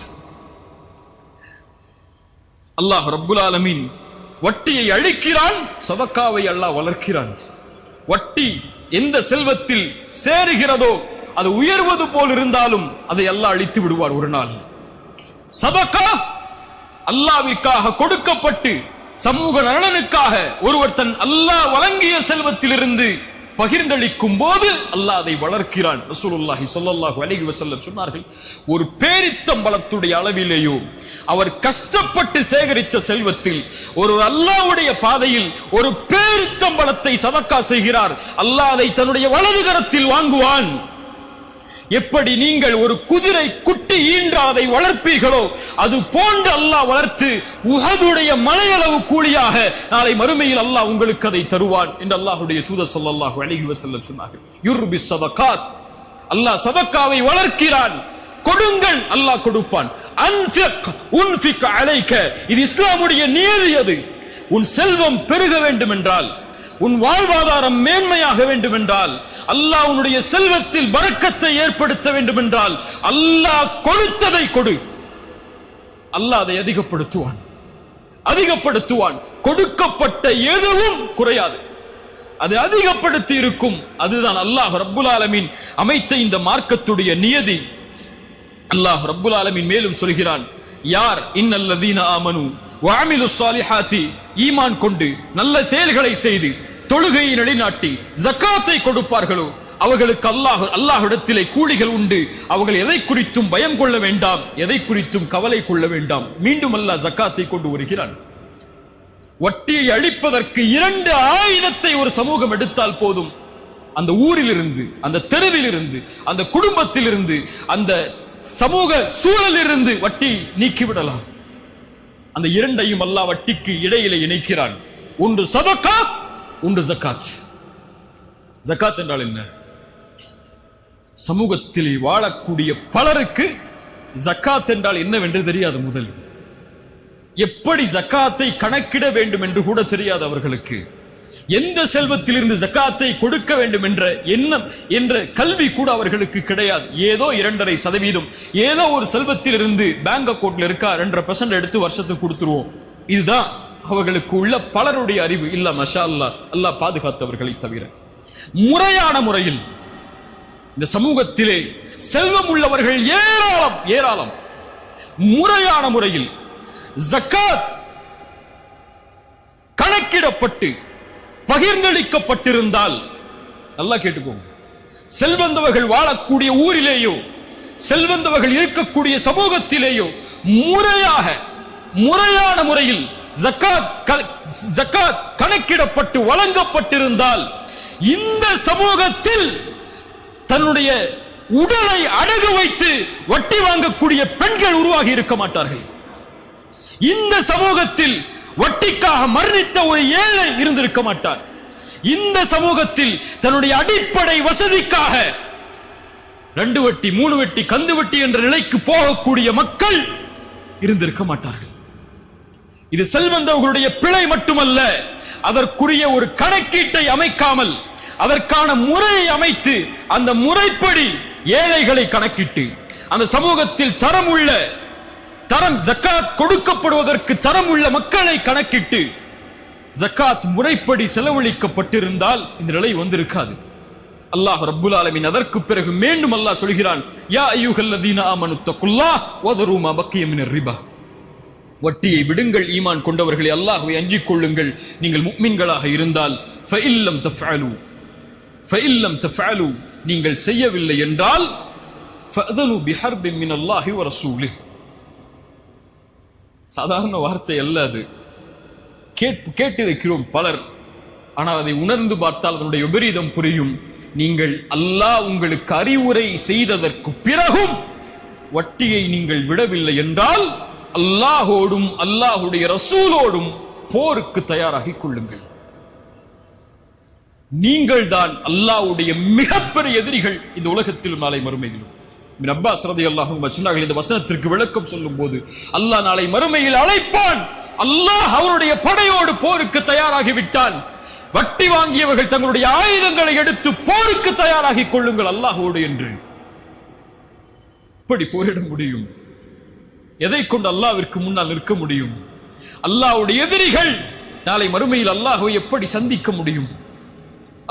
அல்லாஹ் ரப்புல் ஆலமீன் வட்டியை அழிக்கிறான், சதகாவை அல்லாஹ் வளர்க்கிறான். வட்டி எந்த செல்வத்தில் சேருகிறதோ அது உயர்வது போல் இருந்தாலும் அதை அல்லாஹ் அழித்து விடுவார் ஒரு நாள். சதகா அல்லாஹ்விற்காக கொடுக்கப்பட்டு சமூக நலனுக்காக ஒருவர் தன் அல்லாஹ் வழங்கிய செல்வத்திலிருந்து பகிர்ந்தளிக்கும் போது அல்லாஹ் அதை வளர்க்கிறான். ரசூலுல்லாஹி ஸல்லல்லாஹு அலைஹி வஸல்லம் சொன்னார்கள், ஒரு பேரித்தம்பழத்துடைய அளவிலேயோ அவர் கஷ்டப்பட்டு சேகரித்த செல்வத்தில் ஒரு அல்லாஹ்வுடைய பாதையில் ஒரு பேரித்தம்பழத்தை சதக்கா செய்கிறார், அல்லாஹ் அதை தன்னுடைய வலது கரத்தில் வாங்குவான். எப்படி நீங்கள் ஒரு குதிரை குட்டி ஈன்றால் அதை வளர்ப்பீர்களோ அது போன்று அல்லாஹ் வளர்த்து உஹதுடைய மலையளவு கூலியாக நாளை மறுமையில் அல்லாஹ் உங்களுக்கு அதை தருவான் என்று அல்லாஹ்வுடைய தூதர் ஸல்லல்லாஹு அலைஹி வஸல்லம் சொன்னார்கள். யுர்பிஸ் ஸதகாத், அல்லாஹ் சதகாவை வளர்க்கிறான். கொடுங்கள், அல்லாஹ் கொடுப்பான். அன்ஃபிக் உன்ஃபிக் அலைக, இது இஸ்லாமுடைய நியதி. அது உன் செல்வம் பெருக வேண்டும் என்றால், உன் வாழ்வாதாரம் மேன்மையாக வேண்டும் என்றால், அல்லாஹ் உன்னுடைய செல்வத்தில் பரக்கத்தை ஏற்படுத்த வேண்டும் என்றால் அல்லாஹ் கொடுத்ததை கொடு, அல்லாஹ் அதை அதிகப்படுத்துவான். கொடுக்கப்பட்ட எதுவும் குறையாது, அது அதிகப்படுத்தி இருக்கும். அதுதான் அல்லாஹ் ரப்புல் ஆலமீன் அமைத்த இந்த மார்க்கத்துடைய நியதி. அல்லாஹ் ரப்புல் ஆலமீன் மேலும் சொல்கிறான், யார் இன்னல்லதீன ஆமனு வ அமிலுஸ் ஸாலிஹாத்தி, ஈமான் கொண்டு நல்ல செயல்களை செய்து தொழுகையை நிலைநாட்டி ஜக்காத்தை கொடுப்பார்களோ அவர்களுக்கு அல்லாஹ்விடத்திலே கூலிகள் உண்டு. அவர்கள் எதை குறித்தும் பயம் கொள்ள வேண்டாம், எதை குறித்தும் கவலை கொள்ள வேண்டாம். மீண்டும் அல்லாஹ் ஜக்காத்தை கொண்டு வருகிறான். வட்டியை அழிப்பதற்கு 2 ஆயுதத்தை ஒரு சமூகம் எடுத்தால் போதும், அந்த ஊரிலிருந்து, அந்த தெருவிலிருந்து, அந்த குடும்பத்திலிருந்து, அந்த சமூக சூழலிலிருந்து வட்டி நீக்கிவிடலாம். அந்த 2ஐயும் அல்லாஹ் வட்டிக்கு இடையிலே இணைக்கிறான். ஒன்று சதகா, ஒன்று ஜகாத். ஜகாத் என்றால் என்ன? சமூகத்தில் வாழக்கூடிய பலருக்கு ஜகாத் என்றால் என்னவென்று தெரியாது. முதலில் எப்படி ஜகாத்தை கணக்கிட வேண்டும் என்று கூட தெரியாது அவர்களுக்கு. எந்த செல்வத்திலிருந்து ஜகாத்தை கொடுக்க வேண்டும் என்ற எண்ணம் என்ற கல்வி கூட அவர்களுக்கு கிடையாது. ஏதோ 2.5%, ஏதோ ஒரு செல்வத்திலிருந்து பேங்க் அக்கௌண்ட்ல இருக்கா 2% எடுத்து வருஷத்துக்கு கொடுத்துருவோம், இதுதான் அவர்களுக்கு உள்ள பலருடைய அறிவு. இல்ல மஷா அல்லாஹ், அல்லாஹ் பாதுகாத்தவர்களை தவிர முறையான முறையில் இந்த சமூகத்திலே செல்வம் உள்ளவர்கள் ஏராளம். முறையான முறையில் ஜகாத் கணக்கிடப்பட்டு பகிர்ந்தளிக்கப்பட்டிருந்தால், நல்லா கேட்டுக்கோங்க, செல்வந்தவர்கள் வாழக்கூடிய ஊரிலேயோ செல்வந்தவர்கள் இருக்கக்கூடிய சமூகத்திலேயோ முறையான முறையில் ஜகாத் கணக்கிடப்பட்டு வழங்கப்பட்டிருந்தால் இந்த சமூகத்தில் தன்னுடைய உடலை அடகு வைத்து வட்டி வாங்கக்கூடிய பெண்கள் உருவாகி இருக்க மாட்டார்கள். இந்த சமூகத்தில் வட்டிக்காக மரணித்த ஒரு ஏழை இருந்திருக்க மாட்டார். இந்த சமூகத்தில் தன்னுடைய அடிப்படை வசதிக்காக 2 வட்டி 3 வட்டி கந்து வட்டி என்ற நிலைக்கு போகக்கூடிய மக்கள் இருந்திருக்க மாட்டார்கள். இது செல்வந்தவர்களுடைய பிழை மட்டுமல்ல, அதற்குரிய ஒரு கணக்கீட்டை அமைக்காமல் அதற்கான முறையை அமைத்து அந்த முறைப்படி ஏழைகளை கணக்கிட்டு அந்த சமூகத்தில் தரம் ஜக்காத் கொடுக்கப்படுவதற்கு தரம் உள்ள மக்களை கணக்கிட்டு ஜக்காத் முறைப்படி செலவழிக்கப்பட்டிருந்தால் இந்த நிலை வந்திருக்காது. அல்லாஹ் ரப்புல் ஆலமீன் அதற்கு பிறகு மீண்டும் அல்லாஹ் சொல்கிறான், யா அய்யுஹல்லதீன ஆமனு தக்குல்லாஹ் வதரு மா பக்கிய மினர் ரிபா. வட்டியை விடுங்கள் ஈமான் கொண்டவர்களே, அல்லாஹ்வை அஞ்சிக் கொள்ளுங்கள் நீங்கள் முஃமின்களாக இருந்தால். ஃபஇல்லம் தஃஅலு நீங்கள் செய்யவில்லை என்றால் ஃபஅதனு பிஹர்பின் மினல்லாஹி வ ரசூலிஹ். சாதாரண வார்த்தை அல்ல அது. கேட்டிருக்கிறோம் பலர், ஆனால் அதை உணர்ந்து பார்த்தால் அதனுடைய விபரீதம் புரியும். நீங்கள் அல்லாஹ் உங்களுக்கு அறிவுரை செய்ததற்கு பிறகும் வட்டியை நீங்கள் விடவில்லை என்றால் அல்லாஹோடும் அல்லாஹுடைய ரசூலோடும் போருக்கு தயாராகிக் கொள்ளுங்கள். நீங்கள் தான் அல்லாஹ்வுடைய மிகப்பெரிய எதிரிகள் இந்த உலகத்தில் நாளை மறுமையிலும். இப்னு அப்பாஸ் ரலியல்லாஹு அன்ஹு சொன்னார்கள், இந்த வசனத்திற்கு விளக்கம் சொல்லும் போது, அல்லாஹ் நாளை மறுமையில் அழைப்பான், அல்லாஹ் அவருடைய படையோடு போருக்கு தயாராகி விட்டான், வட்டி வாங்கியவர்கள் தங்களுடைய ஆயுதங்களை எடுத்து போருக்கு தயாராகிக் கொள்ளுங்கள் அல்லாஹ்வோடு என்று. எப்படி போரிட முடியும்? எதை கொண்டு அல்லாஹ்விற்கு முன்னால் நிற்க முடியும்? அல்லாஹ்வுடைய எதிரிகள் நாளை மறுமையில் அல்லாஹ்வை எப்படி சந்திக்க முடியும்?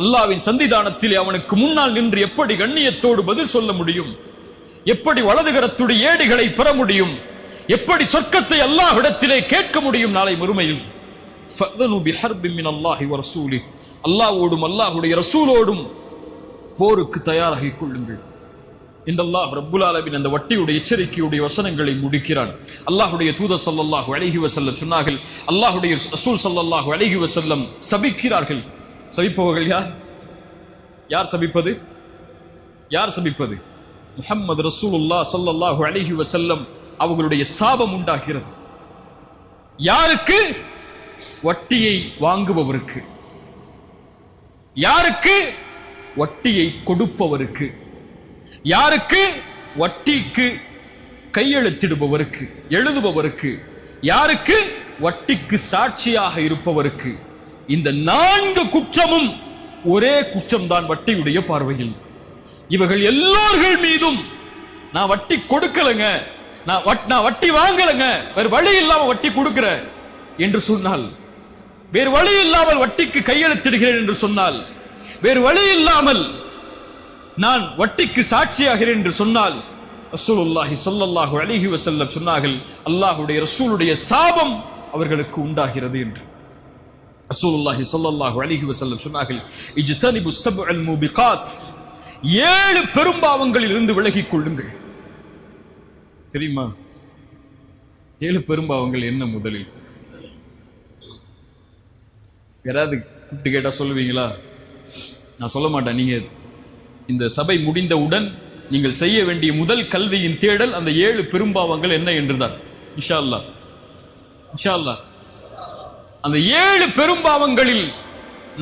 அல்லாஹ்வின் சந்திதானத்தில் அவனுக்கு முன்னால் நின்று எப்படி கண்ணியத்தோடு பதில் சொல்ல முடியும்? எப்படி வலதுகரத்துடைய ஏடுகளை பெற முடியும்? எப்படி சொர்க்கத்தை அல்லாஹ்விடத்திலே கேட்க முடியும் நாளை மறுமையில்? ஃபஅதனு பிஹர்பின் மினல்லாஹி வ ரசூலிஹ், அல்லாஹ்வோடும் அல்லாஹ்வுடைய ரசூலோடும் போருக்கு தயாராகிக் கொள்ளுங்கள். இந்த அல்லாஹ் ரப்புல் ஆலமீன் அந்த வட்டியுடைய எச்சரிக்கையுடைய வசனங்களை முடிக்கிறான். அல்லாஹ்வுடைய தூதர் ஸல்லல்லாஹு அலைஹி வஸல்லம் சொன்னார்கள், அல்லாஹ்வுடைய ரசூல் ஸல்லல்லாஹு அலைஹி வஸல்லம் சபிக்கிறார்கள். சபிப்பவர்கள் யார்? யார் சபிப்பது? யார் சபிப்பது? முஹம்மது ரசூலுல்லாஹ் ஸல்லல்லாஹு அலைஹி வஸல்லம் அவர்களுடைய சாபம் உண்டாகிறது. யாருக்கு? வட்டியை வாங்குபவருக்கு. யாருக்கு? வட்டியை கொடுப்பவருக்கு. யாருக்கு? வட்டிக்கு கையெழுத்திடுபவருக்கு, எழுதுபவருக்கு. யாருக்கு? வட்டிக்கு சாட்சியாக இருப்பவருக்கு. இந்த 4 குற்றமும் ஒரே குற்றம்தான் வட்டியுடைய பார்வையில். இவர்கள் எல்லோர்கள் மீதும் நான் வட்டி கொடுக்கலங்க, நான் வட்டி வாங்கலங்க, வேறு வழி இல்லாம வட்டி கொடுக்கிற என்று சொன்னால், வேறு வழி இல்லாமல் வட்டிக்கு கையெழுத்திடுகிறேன் என்று சொன்னால், வேறு வழி இல்லாமல் நான் வட்டிக்கு சாட்சியாகிறேன் என்று சொன்னால், ரசூலுல்லாஹி ஸல்லல்லாஹு அலைஹி வஸல்லம் சொன்னார்கள், அல்லாஹ்வுடைய ரசூலுடைய சாபம் அவர்களுக்கு உண்டாகிறது என்று. ரசூலுல்லாஹி ஸல்லல்லாஹு அலைஹி வஸல்லம் சொன்னார்கள், இஜ்தனிபு ஸப்அல் மூபிகாத், 7 பெரும்பாவங்களில் இருந்து விலகிக் கொள்ளுங்கள். தெரியுமா 7 பெரும்பாவங்கள் என்ன? முதலில் யாராவது கூப்பிட்டு கேட்டா சொல்லுவீங்களா? நான் சொல்ல மாட்டேன். நீங்க இந்த சபை முடிந்தவுடன் நீங்கள் செய்ய வேண்டிய முதல் கல்வியின் தேடல் அந்த 7 பெரும்பாவங்கள் என்ன என்றுதான். இன்ஷா அல்லாஹ், இன்ஷா அல்லாஹ். அந்த 7 பெரும்பாவங்களில்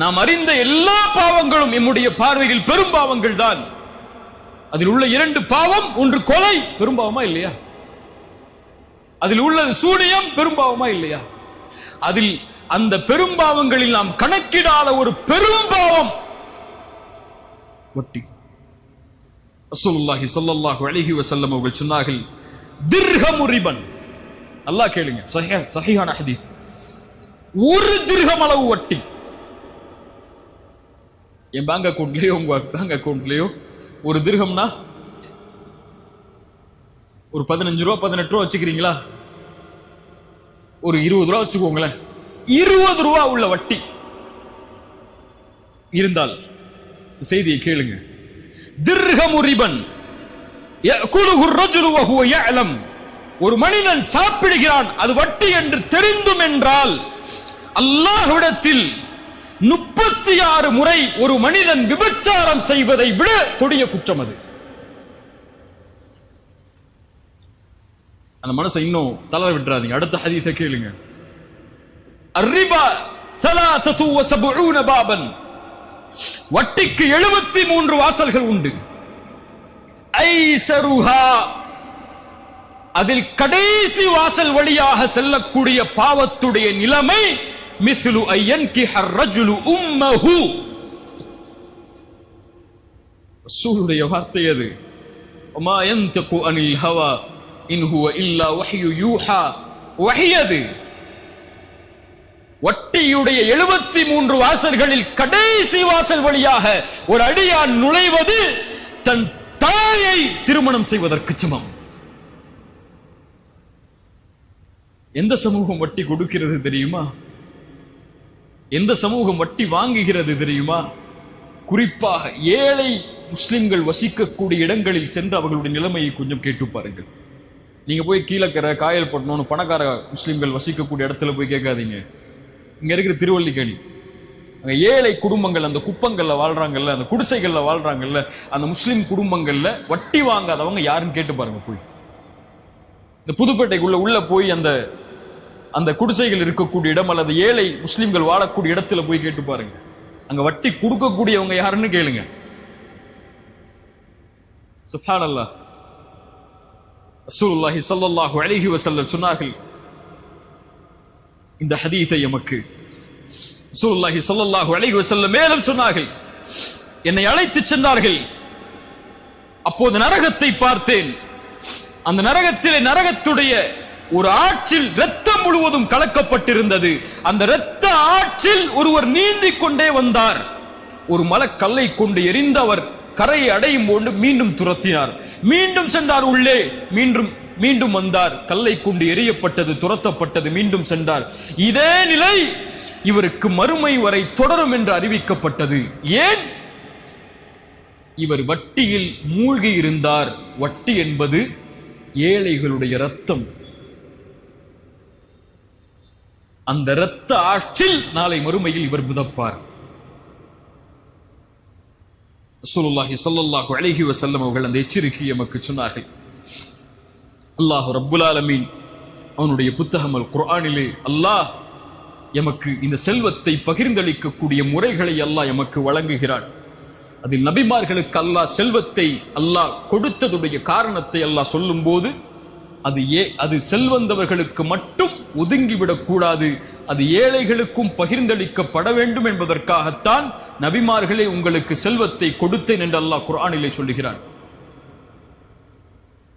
நாம் அறிந்த எல்லா பாவங்களும் நம்முடைய பார்வையில் பெரும்பாவங்கள் தான். அதில் உள்ள 2 பாவம், ஒன்று கொலை, பெரும்பாவமா இல்லையா? அதில் உள்ள சூனியம் பெரும்பாவமா இல்லையா? அதில் அந்த பெரும்பாவங்களில் நாம் கணக்கிடாத ஒரு பெரும்பாவம் வட்டி. ரசூலுல்லாஹி ஸல்லல்லாஹு அலைஹி வஸல்லம் அவர்கள் சொன்னார்கள், திர்ஹமு ரிபன். அல்லாஹ் கேளுங்க, சஹீஹான ஹதீஸ். 1 திர்ஹம் அளவு வட்டி. என் பேங்க் அக்கவுண்ட்லயோ உங்க பேங்க் அக்கவுண்ட்லயோ 1 திர்ஹம்னா ஒரு 15 ரூபா 18 ரூபா வச்சுக்கிறீங்களா? ஒரு 20 ரூபா வச்சுக்கோங்களேன். 20 ரூபா உள்ள வட்டி இருந்தால் செய்தியை கேளுங்க. திர்ஹமு ரிபன் யஅகுலுஹு الرجل وهو يعلم. ஒரு மனிதன் சாப்பிடுகிறான், அது வட்டி என்று தெரிந்தும் என்றால், அல்லாஹ்விடத்தில் 36 முறை ஒரு மனிதன் விபச்சாரம் செய்வதை விட கொடிய குற்றம் அது. அந்த மனசை இன்னும் தளர விட்டுறாதீங்க. அடுத்த ஹதீஸை கேளுங்க. அர்ரிபா 73 பாபன், வட்டிக்கு 73 வாசல்கள் உண்டு. ஐஸருஹா, அதில் கடைசி வாசல் வழியாக செல்லக்கூடிய பாவத்துடைய நிலைமை மிஸ்லு ஐயன்கிஹர் ரஜுலு உம்மஹு. ரசூலுடைய வார்த்தை அது. வமா யன்தகு அனில் ஹவா இன் ஹுவ இல்லா வஹ்யு யூஹா. வஹ்யது. வட்டியுடைய 73 வாசல்களில் கடைசி வாசல் வழியாக ஒரு அடியான் நுழைவது தன் தாயை திருமணம் செய்வதற்கு சமம். எந்த சமூகம் வட்டி கொடுக்கிறது தெரியுமா? எந்த சமூகம் வட்டி வாங்குகிறது தெரியுமா? குறிப்பாக ஏழை முஸ்லிம்கள் வசிக்கக்கூடிய இடங்களில் சென்று அவர்களுடைய நிலைமையை கொஞ்சம் கேட்டு பாருங்கள். நீங்க போய் கீழக்கரை காயல் பட்டணும்னு பணக்கார முஸ்லிம்கள் வசிக்கக்கூடிய இடத்துல போய் கேட்காதீங்க. இங்க இருக்கிற திருவல்லிக்கேணி, அங்க ஏழை குடும்பங்கள் அந்த குப்பங்கள்ல வாழ்றாங்கல்ல, அந்த குடிசைகள்ல வாழ்றாங்கல்ல, அந்த முஸ்லிம் குடும்பங்கள்ல வட்டி வாங்காதவங்க யாருன்னு கேட்டு பாருங்க. போய் இந்த புதுப்பேட்டைக்குள்ள உள்ள போய் அந்த குடிசைகள் இருக்கக்கூடிய இடம் அல்லது ஏழை முஸ்லிம்கள் வாழக்கூடிய இடத்துல போய் கேட்டு பாருங்க. அங்க வட்டி கொடுக்கக்கூடியவங்க யாருன்னு கேளுங்க. சுப்ஹானல்லாஹ். ரசூலுல்லாஹி ஸல்லல்லாஹு அலைஹி வஸல்லம் சொன்னார்கள் இந்த ஹதீஸை எமக்கு. ரசூலுல்லாஹி ஸல்லல்லாஹு அலைஹி வஸல்லம் மேலும் சொன்னார்கள், என்னை அழைத்து சென்றார்கள். அப்போது நரகத்தை பார்த்தேன். அந்த நரகத்திலே நரகத்துடைய ஒரு ஆற்றில் இரத்தம் முழுவதும் கலக்கப்பட்டிருந்தது. அந்த இரத்த ஆற்றில் ஒருவர் நீந்திக் கொண்டே வந்தார். ஒரு மலக்கல்லை கொண்டு எரிந்து அவர் கரையை அடையும் போது மீண்டும் துரத்தினார். மீண்டும் சென்றார் உள்ளே, மீண்டும் வந்தார். கல்லை கொண்டு எரியப்பட்டது, துரத்தப்பட்டது, மீண்டும் சென்றார். இதே நிலை இவருக்கு மறுமை வரை தொடரும் என்று அறிவிக்கப்பட்டது. ஏன்? இவர் வட்டியில் மூழ்கி இருந்தார். வட்டி என்பது ஏழைகளுடைய ரத்தம். அந்த இரத்த ஆற்றில் நாளை மறுமையில் இவர் மிதப்பார். ரசூலுல்லாஹி ஸல்லல்லாஹு அலைஹி வஸல்லம் அவர்கள் அந்த எச்சரிக்கையை நமக்கு சொன்னார்கள். அல்லாஹ் ரப்புல் ஆலமீன் அவனுடைய புத்தகம் அல் குர்ஆனிலே அல்லாஹ் எமக்கு இந்த செல்வத்தை பகிர்ந்தளிக்கக்கூடிய முறைகளை அல்லாஹ் எமக்கு வழங்குகிறான். அதில் நபிமார்களுக்கு அல்லாஹ் செல்வத்தை அல்லாஹ் கொடுத்ததுடைய காரணத்தை அல்லாஹ் சொல்லும் போது அது செல்வந்தவர்களுக்கு மட்டும் ஒதுங்கிவிடக் கூடாது, அது ஏழைகளுக்கும் பகிர்ந்தளிக்கப்பட வேண்டும் என்பதற்காகத்தான் நபிமார்களே உங்களுக்கு செல்வத்தை கொடுத்தேன் என்று அல்லாஹ் குர்ஆனிலே சொல்லுகிறான்.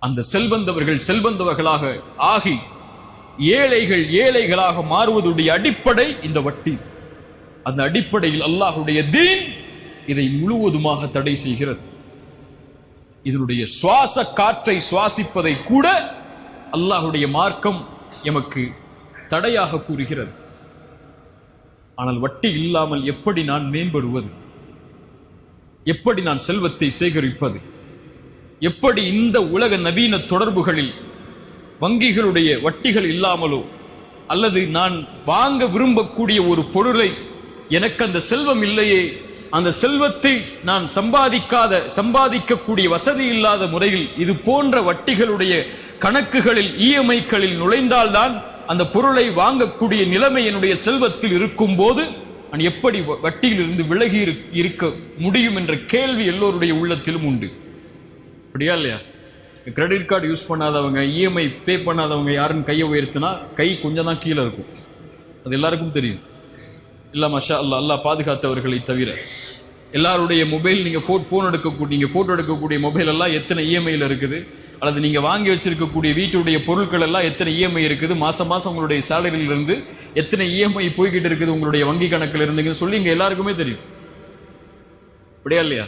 அந்த செல்வந்தவர்கள் செல்வந்தவர்களாக ஆகி ஏழைகள் ஏழைகளாக மாறுவதுடைய அடிப்படை இந்த வட்டி. அந்த அடிப்படையில் அல்லாஹ்வுடைய தீன் இதை முழுவதுமாக தடை செய்கிறது. இதனுடைய சுவாச காற்றை சுவாசிப்பதை கூட அல்லாஹ்வுடைய மார்க்கம் எமக்கு தடையாக கூறுகிறது. ஆனால் வட்டி இல்லாமல் எப்படி நான் மேம்படுவது? எப்படி நான் செல்வத்தை சேகரிப்பது? எப்படி இந்த உலக நவீன தொடர்புகளில் வங்கிகளுடைய வட்டிகள் இல்லாமலோ அல்லது நான் வாங்க விரும்பக்கூடிய ஒரு பொருளை எனக்கு அந்த செல்வம் இல்லையே, அந்த செல்வத்தை நான் சம்பாதிக்கக்கூடிய வசதி இல்லாத முறையில் இது போன்ற வட்டிகளுடைய கணக்குகளில் இஎம்ஐக்களில் நுழைந்தால்தான் அந்த பொருளை வாங்கக்கூடிய நிலைமை என்னுடைய செல்வத்தில் இருக்கும் போது நான் எப்படி வட்டியில் இருந்து விலகி இருக்க முடியும் என்ற கேள்வி எல்லோருடைய உள்ளத்திலும் உண்டு. அப்படியா இல்லையா? கிரெடிட் கார்டு யூஸ் பண்ணாதவங்க, இஎம்ஐ பே பண்ணாதவங்க யாருன்னு கையை உயர்த்தினா கை கொஞ்சம் தான் கீழே இருக்கும். அது எல்லாருக்கும் தெரியும். இல்ல மஷா அல்லா, அல்லாஹ் பாதுகாத்தவர்களை தவிர எல்லாருடைய மொபைல் நீங்க போட்டோ எடுக்கக்கூடிய மொபைல் எல்லாம் எத்தனை இஎம்ஐல இருக்குது, அல்லது நீங்க வாங்கி வச்சிருக்கக்கூடிய வீட்டுடைய பொருட்கள் எல்லாம் எத்தனை இஎம்ஐ இருக்குது, மாசம் உங்களுடைய சேலரியில இருந்து எத்தனை இஎம்ஐ போய்கிட்டு இருக்குது உங்களுடைய வங்கி கணக்கில் இருந்துன்னு சொல்லி இங்க எல்லாருக்குமே தெரியும். அப்படியா இல்லையா?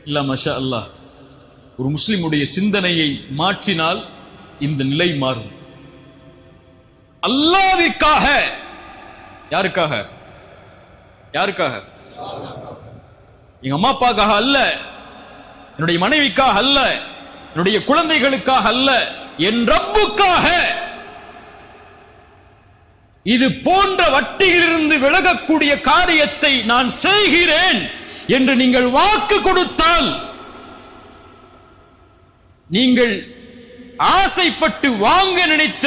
இல்ல மஷா அல்லாஹ். ஒரு முஸ்லிமுடைய சிந்தனையை மாற்றினால் இந்த நிலை மாறும். அல்லாஹ்விற்காக. யாருக்காக? எங்க அம்மா அப்பாக்காக அல்ல, என்னுடைய மனைவிக்காக அல்ல, என்னுடைய குழந்தைகளுக்காக அல்ல, என் ரப்புக்காக இது போன்ற வட்டியிலிருந்து விலகக்கூடிய காரியத்தை நான் செய்கிறேன் என்று நீங்கள் வாக்கு கொடுத்தால், நீங்கள் ஆசைப்பட்டு வாங்க நினைத்த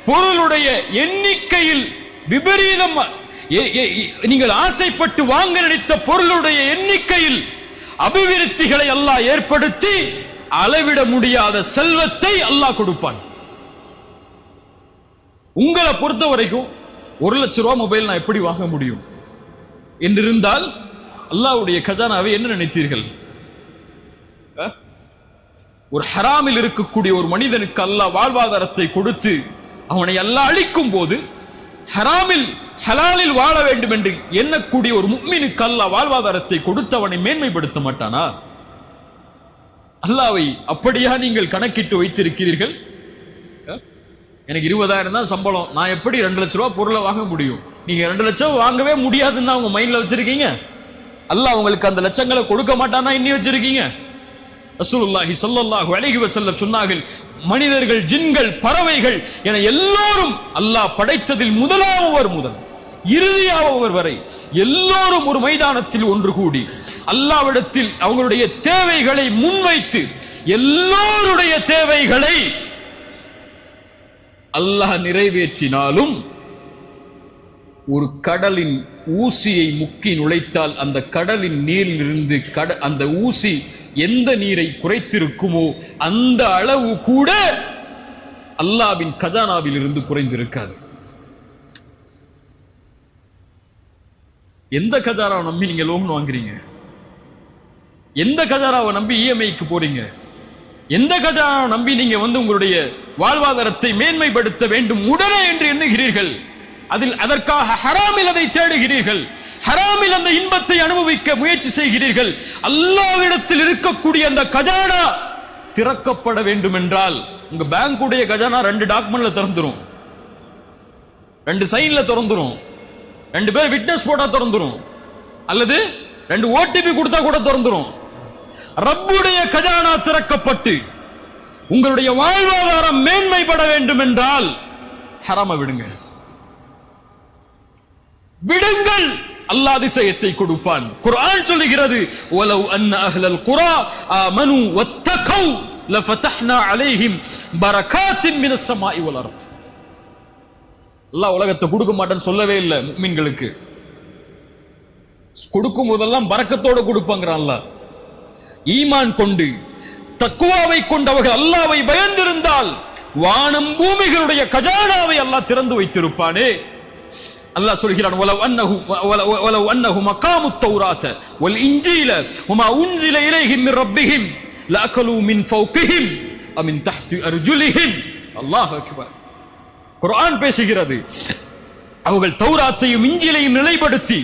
பொருளுடைய எண்ணிக்கையில் விபரீதம், நீங்கள் ஆசைப்பட்டு வாங்க நினைத்த பொருளுடைய எண்ணிக்கையில் அபிவிருத்திகளை அல்லாஹ் ஏற்படுத்தி அளவிட முடியாத செல்வத்தை அல்லாஹ் கொடுப்பான். உங்களை பொறுத்த வரைக்கும் 1 லட்சம் ரூபாய் மொபைல் நான் எப்படி வாங்க முடியும் என்றிருந்தால் அல்லாஹ்வுடைய கஜானாவை என்ன நினைத்தீர்கள்? ஒரு ஹராமில் இருக்கக்கூடிய ஒரு மனிதனுக்கு அல்லாஹ் வாழ்வாதாரத்தை கொடுத்து அவனை அல்லாஹ் அழிக்கும் போது ஹராமில் ஹலாலில் வாழ வேண்டும் என்று எண்ணக்கூடிய ஒரு முஃமினுக்கு அல்லாஹ் வாழ்வாதாரத்தை கொடுத்து அவனை மேன்மைப்படுத்த மாட்டானா? அல்லாஹ்வை அப்படியா நீங்கள் கணக்கிட்டு வைத்திருக்கிறீர்கள்? எனக்கு 20,000 தான் சம்பளம், நான் எப்படி 2 லட்சம் ரூபாய் பொருளை வாங்க முடியும்? நீங்க 2 லட்சம் வாங்கவே முடியாதுன்னு உங்க மைண்ட்ல வச்சிருக்கீங்க. அல்லாஹ் உங்களுக்கு அந்த லட்சங்களை கொடுக்க மாட்டானா இன்னி வச்சிருக்கீங்க? ரசூலுல்லாஹி ஸல்லல்லாஹு அலைஹி வஸல்லம் சொன்னார்கள், மனிதர்கள், ஜின்கள், பறவைகள் என எல்லோரும் அல்லாஹ் படைத்ததில் முதலாமவர் முதல் இறுதியானவர் வரை எல்லோரும் ஒரு மைதானத்தில் ஒன்று கூடி அல்லாஹ்விடத்தில் அவங்களுடைய தேவைகளை முன்வைத்து எல்லோருடைய தேவைகளை அல்லாஹ் நிறைவேற்றினாலும் ஒரு கடலின் ஊசியை முக்கி நுழைத்தால் அந்த கடலின் நீரிலிருந்து அந்த ஊசி எந்த நீரை குறைத்திருக்குமோ அந்த அளவு கூட அல்லாஹ்வின் கஜானாவில் இருந்து குறைந்திருக்காது. எந்த கஜானாவை நம்பி நீங்க லோன் வாங்குறீங்க? எந்த கஜானாவை நம்பி இஎம்ஐக்கு போறீங்க? எந்த கஜானாவை நம்பி நீங்க உங்களுடைய வாழ்வாதாரத்தை மேன்மைப்படுத்த வேண்டும் உடனே என்று எண்ணுகிறீர்கள்? அதற்காக ஹராமில் அதை தேடுகிறீர்கள், ஹராமில் அந்த இன்பத்தை அனுபவிக்க முயற்சி செய்கிறீர்கள். அல்லாஹ்விடத்தில் இருக்கக்கூடிய அந்த கஜானா திறக்கப்பட வேண்டும் என்றால் உங்க பேங்குடைய கஜானா 2 டாக்குமெண்ட்ல திறந்துரும், 2 சைன்ல திறந்துரும், 2 பேர் விட்னஸ் போட்டா திறந்துரும், அல்லது 2 ஓடிபி கொடுத்தா கூட திறந்துரும். ரப்புடைய கஜானா திறக்கப்பட்டு உங்களுடைய வாழ்வாதாரம் மேன்மைப்பட வேண்டும் என்றால் ஹராம விடுங்கள், அல்லாஹ் அதிசயத்தை கொடுப்பான். குர்ஆன் சொல்லுகிறது, வலவ் அன்ன அஹ்லல் குரா ஆமனு வத்தகௌ லஃபதஹ்னா அலைஹிம் பரகாத்தின் மினஸ் ஸமாஇ வல் அர்த். அல்லாஹ் உலகத்தை கொடுக்க மாட்டேன்னு சொல்லவே இல்லை. முஃமின்களுக்கு கொடுக்கும் போதெல்லாம் பரக்கத்தோட கொடுப்பாங்கறான் அல்லாஹ். ஈமான் கொண்டு தக்வாவை கொண்டவர்கள் அல்லாஹ்வை பயந்திருந்தால் வானம் பூமிகளுடைய கஜானாவை அல்லாஹ் திறந்து வைத்திருப்பானே. அல்லாஹ் சொல்கிறான், வலவ் அன்னஹு மகாமுத் தௌராத வல் இன்ஜீல வமா உன்ஸில இலைஹிம் மின் ரப்பிஹிம் லஅகலு மின் ஃபௌகிஹிம் வ மின் தஹ்தி அர்ஜுலிஹிம். அல்லாஹ் அக்பர். குர்ஆன் பேசுகிறது, அவர்கள் தௌராத்தையும் இன்ஜீலையும் நிலைப்படுத்தி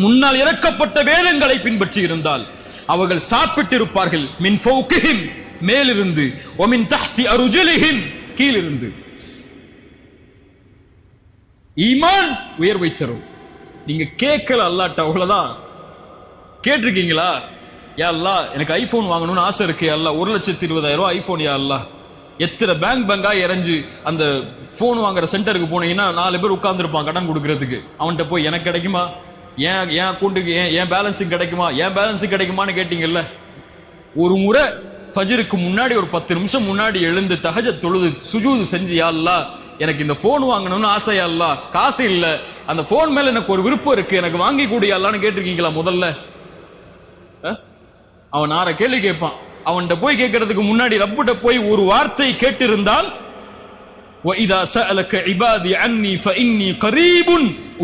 முன்னால் இறக்கப்பட்ட வேதங்களை பின்பற்றி இருந்தால் அவர்கள் சாப்பிட்டிருப்பார்கள். மின் ஃபௌகிஹிம் மேலிருந்து, வ மின் தஹ்தி அர்ஜுலிஹிம் கீழிருந்து. ஈமான் உயர்வை தரும். நீங்க கேட்கல அல்லாஹ்ட்ட, அவ்வளவுதான். கேட்டிருக்கீங்களா? யா அல்லாஹ் எனக்கு ஐபோன் வாங்கணும்னு ஆசை இருக்கு, யா அல்லாஹ் 1,20,000 ஐபோன், யா அல்லாஹ். எத்தனை பேங்கா இறஞ்சு அந்த போன் வாங்குற சென்டருக்கு போனீங்கன்னா 4 பேர் உட்கார்ந்துருப்பான் கடன் கொடுக்கறதுக்கு. அவன்கிட்ட போய் எனக்கு கிடைக்குமா, என் அக்கௌண்ட்டுக்கு என் பேலன்ஸுக்கு கிடைக்குமா, என் பேலன்ஸுக்கு கிடைக்குமான்னு கேட்டீங்கல்ல. ஒரு முறை ஃபஜ்ருக்கு முன்னாடி ஒரு 10 நிமிஷம் முன்னாடி எழுந்து தஹஜ்ஜத் தொழுது சுஜூது செஞ்சு, யா அல்லாஹ் எனக்கு இந்த போன் வாங்கணும்னு ஆசையா அல்லாஹ், காசு இல்ல, அந்த போன் மேல எனக்கு ஒரு விருப்பம் இருக்கு, எனக்கு வாங்கி கூடிய அல்லான்னு கேட்டிருக்கீங்களா? முதல்ல அவன் 6 கேள்வி கேட்பான். அவன்கிட்ட போய் கேட்கறதுக்கு முன்னாடி ரப்பிட்ட போய் ஒரு வார்த்தை கேட்டிருந்தால், وَإِذَا سَأَلَكَ عِبَادِي عَنِّي فَإِنِّي قَرِيبٌ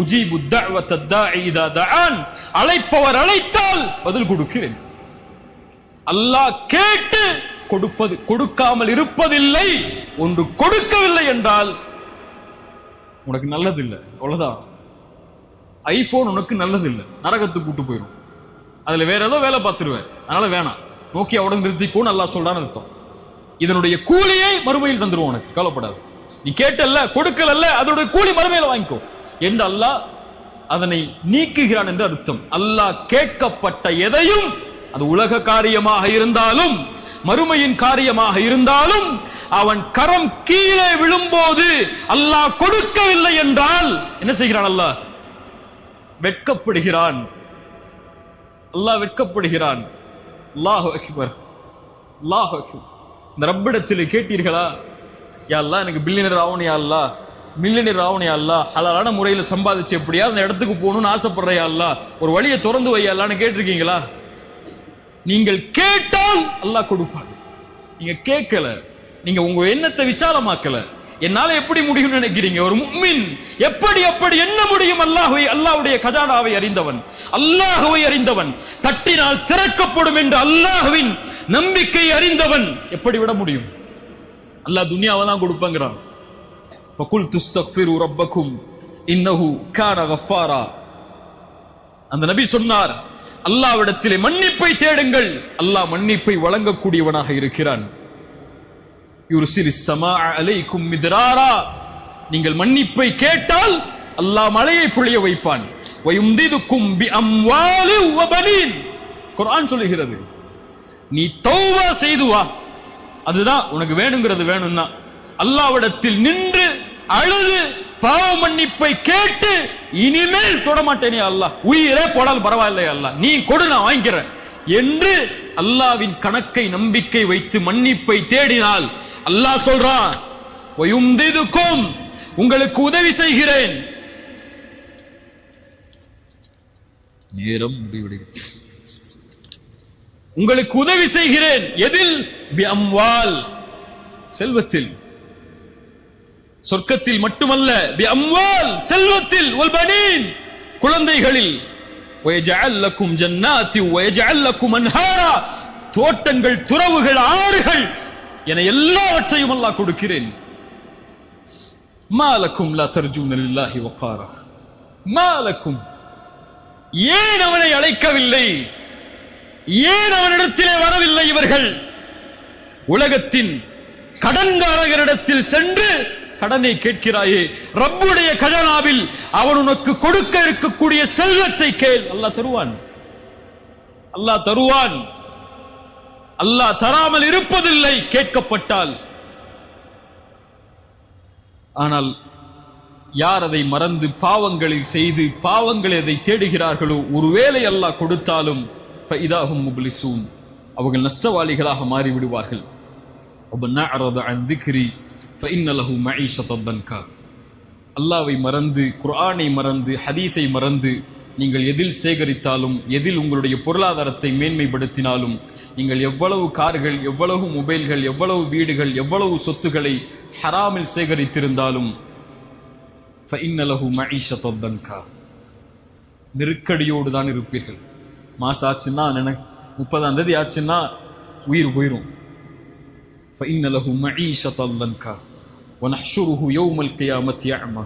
أُجِيبُ الدَّعْوَةَ الدَّاعِ إِذَا دَعَانِ. அழைப்பவர் அழைத்தால் பதில் கொடுக்கிறேன். அல்லாஹ் கேட்டு கொடுப்பது, கொடுக்காமல் இருப்பதில்லை. ஒன்று கொடுக்கவில்லை என்றால் உனக்கு நல்லது இல்லை, அவ்வளவுதான். ஐபோன் உனக்கு நல்லது இல்லை, நரகத்துக்கு கூட்டு போயிடும். அதுல வேற ஏதோ வேலை பார்த்துருவேன், அதனால வேணாம், நோக்கியாவோட நிறுத்திக்கோன்னு அல்லாஹ் சொல்றான்னு அர்த்தம். இதனுடைய கூலியை மறுமையில் தந்துருவோம், உனக்கு கவலைப்படாது. நீ கேட்டல்ல, கொடுக்கலல்ல, அதனுடைய கூலி மறுமையில வாங்கிக்கோ என்று அல்லாஹ் அதனை நீக்குகிறான் என்று அர்த்தம். அல்லாஹ் கேட்கப்பட்ட எதையும், அது உலக காரியமாக இருந்தாலும் மறுமையின் காரியமாக இருந்தாலும், அவன் கரம் கீழே விழும்போது அல்லாஹ் கொடுக்கவில்லை என்றால் என்ன செய்கிறான்? அல்லாஹ் வெட்கப்படுகிறான். அல்லாஹ் வெட்கப்படுகிறான். அல்லாஹு அக்பர், அல்லாஹு அக்பர். இந்த ரப்பிடத்தில் கேட்டீர்களா, யா அல்லாஹ் எனக்கு பில்லியனர் ஆகணும், யா அல்லாஹ் மில்லியனர் ஆவணையா அல்லா, ஹலாலான முறையில சம்பாதிச்சு எப்படியா அந்த இடத்துக்கு போகணும்னு ஆசைப்படுறையா அல்லா, ஒரு வழியை திறந்து வையா அல்லான்னு கேட்டிருக்கீங்களா? நீங்கள் கேட்டால் அல்லாஹ் கொடுப்பான். நீங்க கேட்கல, நீங்க உங்க எண்ணத்தை விசாலமாக்கல. என்னால எப்படி முடியும் நினைக்கிறீங்க? ஒரு முஃமின் எப்படி என்ன முடியும்? அல்லாஹ்வுடைய கஜானாவை அறிந்தவன், அல்லாஹ்வை அறிந்தவன், தட்டினால் திறக்கப்படும் என்று அல்லாஹ்வின் நம்பிக்கை அறிந்தவன் எப்படி விட முடியும்? அல்லாஹ் துனியாவை தான் கொடுப்பங்கிறான். ஃபகுல் துஸ்தக்ஃபிரு ரப்பக்கும் இன்னஹு கான கஃபாரா. அந்த நபி சொன்னார், அல்லாஹ்விடத்திலே மன்னிப்பை தேடுங்கள், அல்லாஹ் மன்னிப்பை வழங்கக்கூடியவனாக இருக்கிறான். யுர்சிலிஸ் ஸமாஅ அலைக்கும் மித்ராரா. நீங்கள் மன்னிப்பை கேட்டால் அல்லாஹ் மழையை பொழிய வைப்பான். வயும்திதுக்கும் பிஅம்வாலி வபனீன். குர்ஆன் சொல்லுகிறது, நீ தௌபா செய்து வா, அதுதான் உனக்கு வேணுங்கிறது வேணும்னா அல்லாஹ்விடத்தில் நின்று அழுது பாவ மன்னிப்பை கேட்டு இனிமேல் தொடமாட்டேனே அல்லாஹ், உயிரே போடால் பரவாயில்லையா அல்லாஹ், நீ கொடு நான் வாங்கிக்கிறேன் என்று அல்லாஹ்வின் கணக்கை நம்பிக்கை வைத்து மன்னிப்பை தேடினால் அல்லாஹ் சொல்றான், வயும்திதுக்கும், உங்களுக்கு உதவி செய்கிறேன். நேரம் முடிவடைகிறது. உங்களுக்கு உதவி செய்கிறேன். எதில்? பிஅம்வால், செல்வத்தில். சொர்க்கத்தில் மட்டுமல்ல, பிஅம்வால், செல்வத்தில், வல்பனீன், குழந்தைகளில். வயஜஅல் லக்கும் ஜன்னாத்தி வயஜஅல் லக்கும் அன்ஹாரா, தோட்டங்கள், துறவுகள், ஆறுகள் என எல்லாவற்றையும் அல்லாஹ் கொடுக்கிறேன். மாலக்கும் லா தர்ஜூன லில்லாஹி வகாரா. மாலக்கும், ஏன் அவனை அழைக்கவில்லை? ஏன் அவனிடத்திலே வரவில்லை இவர்கள்? உலகத்தின் கடன்காரர்களிடத்தில் சென்று கடனை கேட்கிறாயே, ரப்புடைய கஜானாவில் அவன் உனக்கு கொடுக்க இருக்கக்கூடிய செல்வத்தை கேள், அல்லாஹ் தருவான். அல்லாஹ் தருவான். அல்லாஹ் தராமல் இருப்பதில்லை கேட்கப்பட்டால். ஆனால் யார் அதை மறந்து பாவங்களை செய்து பாவங்களை அதை தேடுகிறார்களோ, ஒருவேளை அல்லாஹ் கொடுத்தாலும் ஃபஇதாஹும் முப்லிசூன், அவர்கள் நஷ்டவாளிகளாக மாறிவிடுவார்கள். வமன் அஅரத அன் திக்ரி ஃபஇன்ன லஹு மஈஷத்தன் தன்கா. அல்லாஹ்வை மறந்து, குர்ஆனை மறந்து, ஹதீஸை மறந்து நீங்கள் எதில் சேகரித்தாலும், எதில் உங்களுடைய பொருளாதாரத்தை மேன்மைப்படுத்தினாலும், நீங்கள் எவ்வளவு கார்கள், எவ்வளவு மொபைல்கள், எவ்வளவு வீடுகள், எவ்வளவு சொத்துக்களை ஹராமில் சேகரித்திருந்தாலும் ஃபஇன்ன லஹு மஈஷத்தன் தன்கா, நெருக்கடியோடு தான் இருப்பீர்கள். மாசம் ஆச்சுன்னா 30ஆம் தேதி ஆச்சுன்னா உயிர் போயிடும். فإن له معيشة ضنكا ونحشره يوم القيامة أعمى.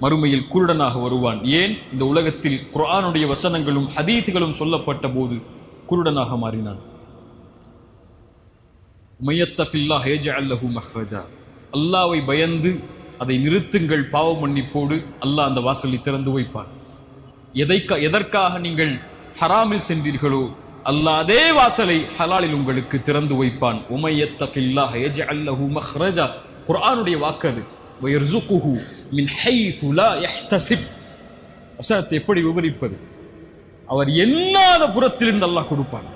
மறுமையில் குருடனாக வருவான். ஏன்? இந்த உலகத்தில் குர்ஆனுடைய வசனங்களும் ஹதீஸ்களும் சொல்லப்பட்ட போது குருடனாக மாறினான். மய்யத்தகில்லாஹ் யஜ்அல் லஹு மக்ரஜா. அல்லாஹ்வை பயந்து அதை நிறுத்துங்கள், பாவ மன்னிப்போடு அல்லாஹ் அந்த வாசலை திறந்து வைப்பான். எதற்காக நீங்கள் ஹராமில் சென்றீர்களோ அல்லாஹ் அதே வாசலை ஹலாலில் உங்களுக்கு திறந்து வைப்பான். உமையத்தகில்லாஹ் யஜ்அல் லஹு மக்ரஜா, குர்ஆனுடைய வாக்கு அது. வயர்ஸுகுஹு மின் ஹைது லா யஹ்தஸிப். வசனத்தை எப்படி விவரிப்பது? அவர் எண்ணாத புறத்திலிருந்து அல்லாஹ் கொடுப்பான்.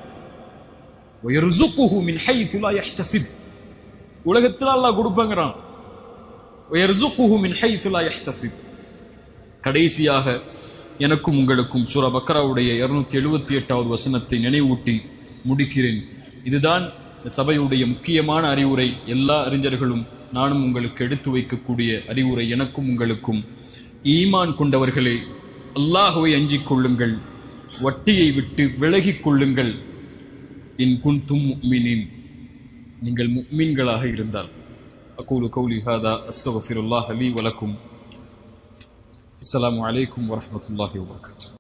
வயர்ஸுகுஹு மின் ஹைது லா யஹ்தஸிப், உலகத்தில் அல்லாஹ் கொடுப்பாங்கறான். வயர்ஸுகுஹு மின் ஹைது லா யஹ்தஸிப். கடைசியாக எனக்கும் உங்களுக்கும் சூரா பக்ராவுடைய 278வது வசனத்தை நினைவூட்டி முடிக்கிறேன். இதுதான் சபையுடைய முக்கியமான அறிவுரை. எல்லா அறிஞர்களும் நானும் உங்களுக்கு எடுத்து வைக்கக்கூடிய அறிவுரை. எனக்கும் உங்களுக்கும், ஈமான் கொண்டவர்களே, அல்லாஹ்வை அஞ்சிக் கொள்ளுங்கள், வட்டியை விட்டு விலகிக் கொள்ளுங்கள். இன் குன்தும் முஃமினீன், நீங்கள் முஃமின்களாக இருந்தால். அகூலு கௌலி ஹாதா அஸ்தக்ஃபிருல்லாஹ் லீ வலக்கும். அஸ்ஸலாமு அலைக்கும் வரஹ்மத்துல்லாஹி வபரகாத்துஹு.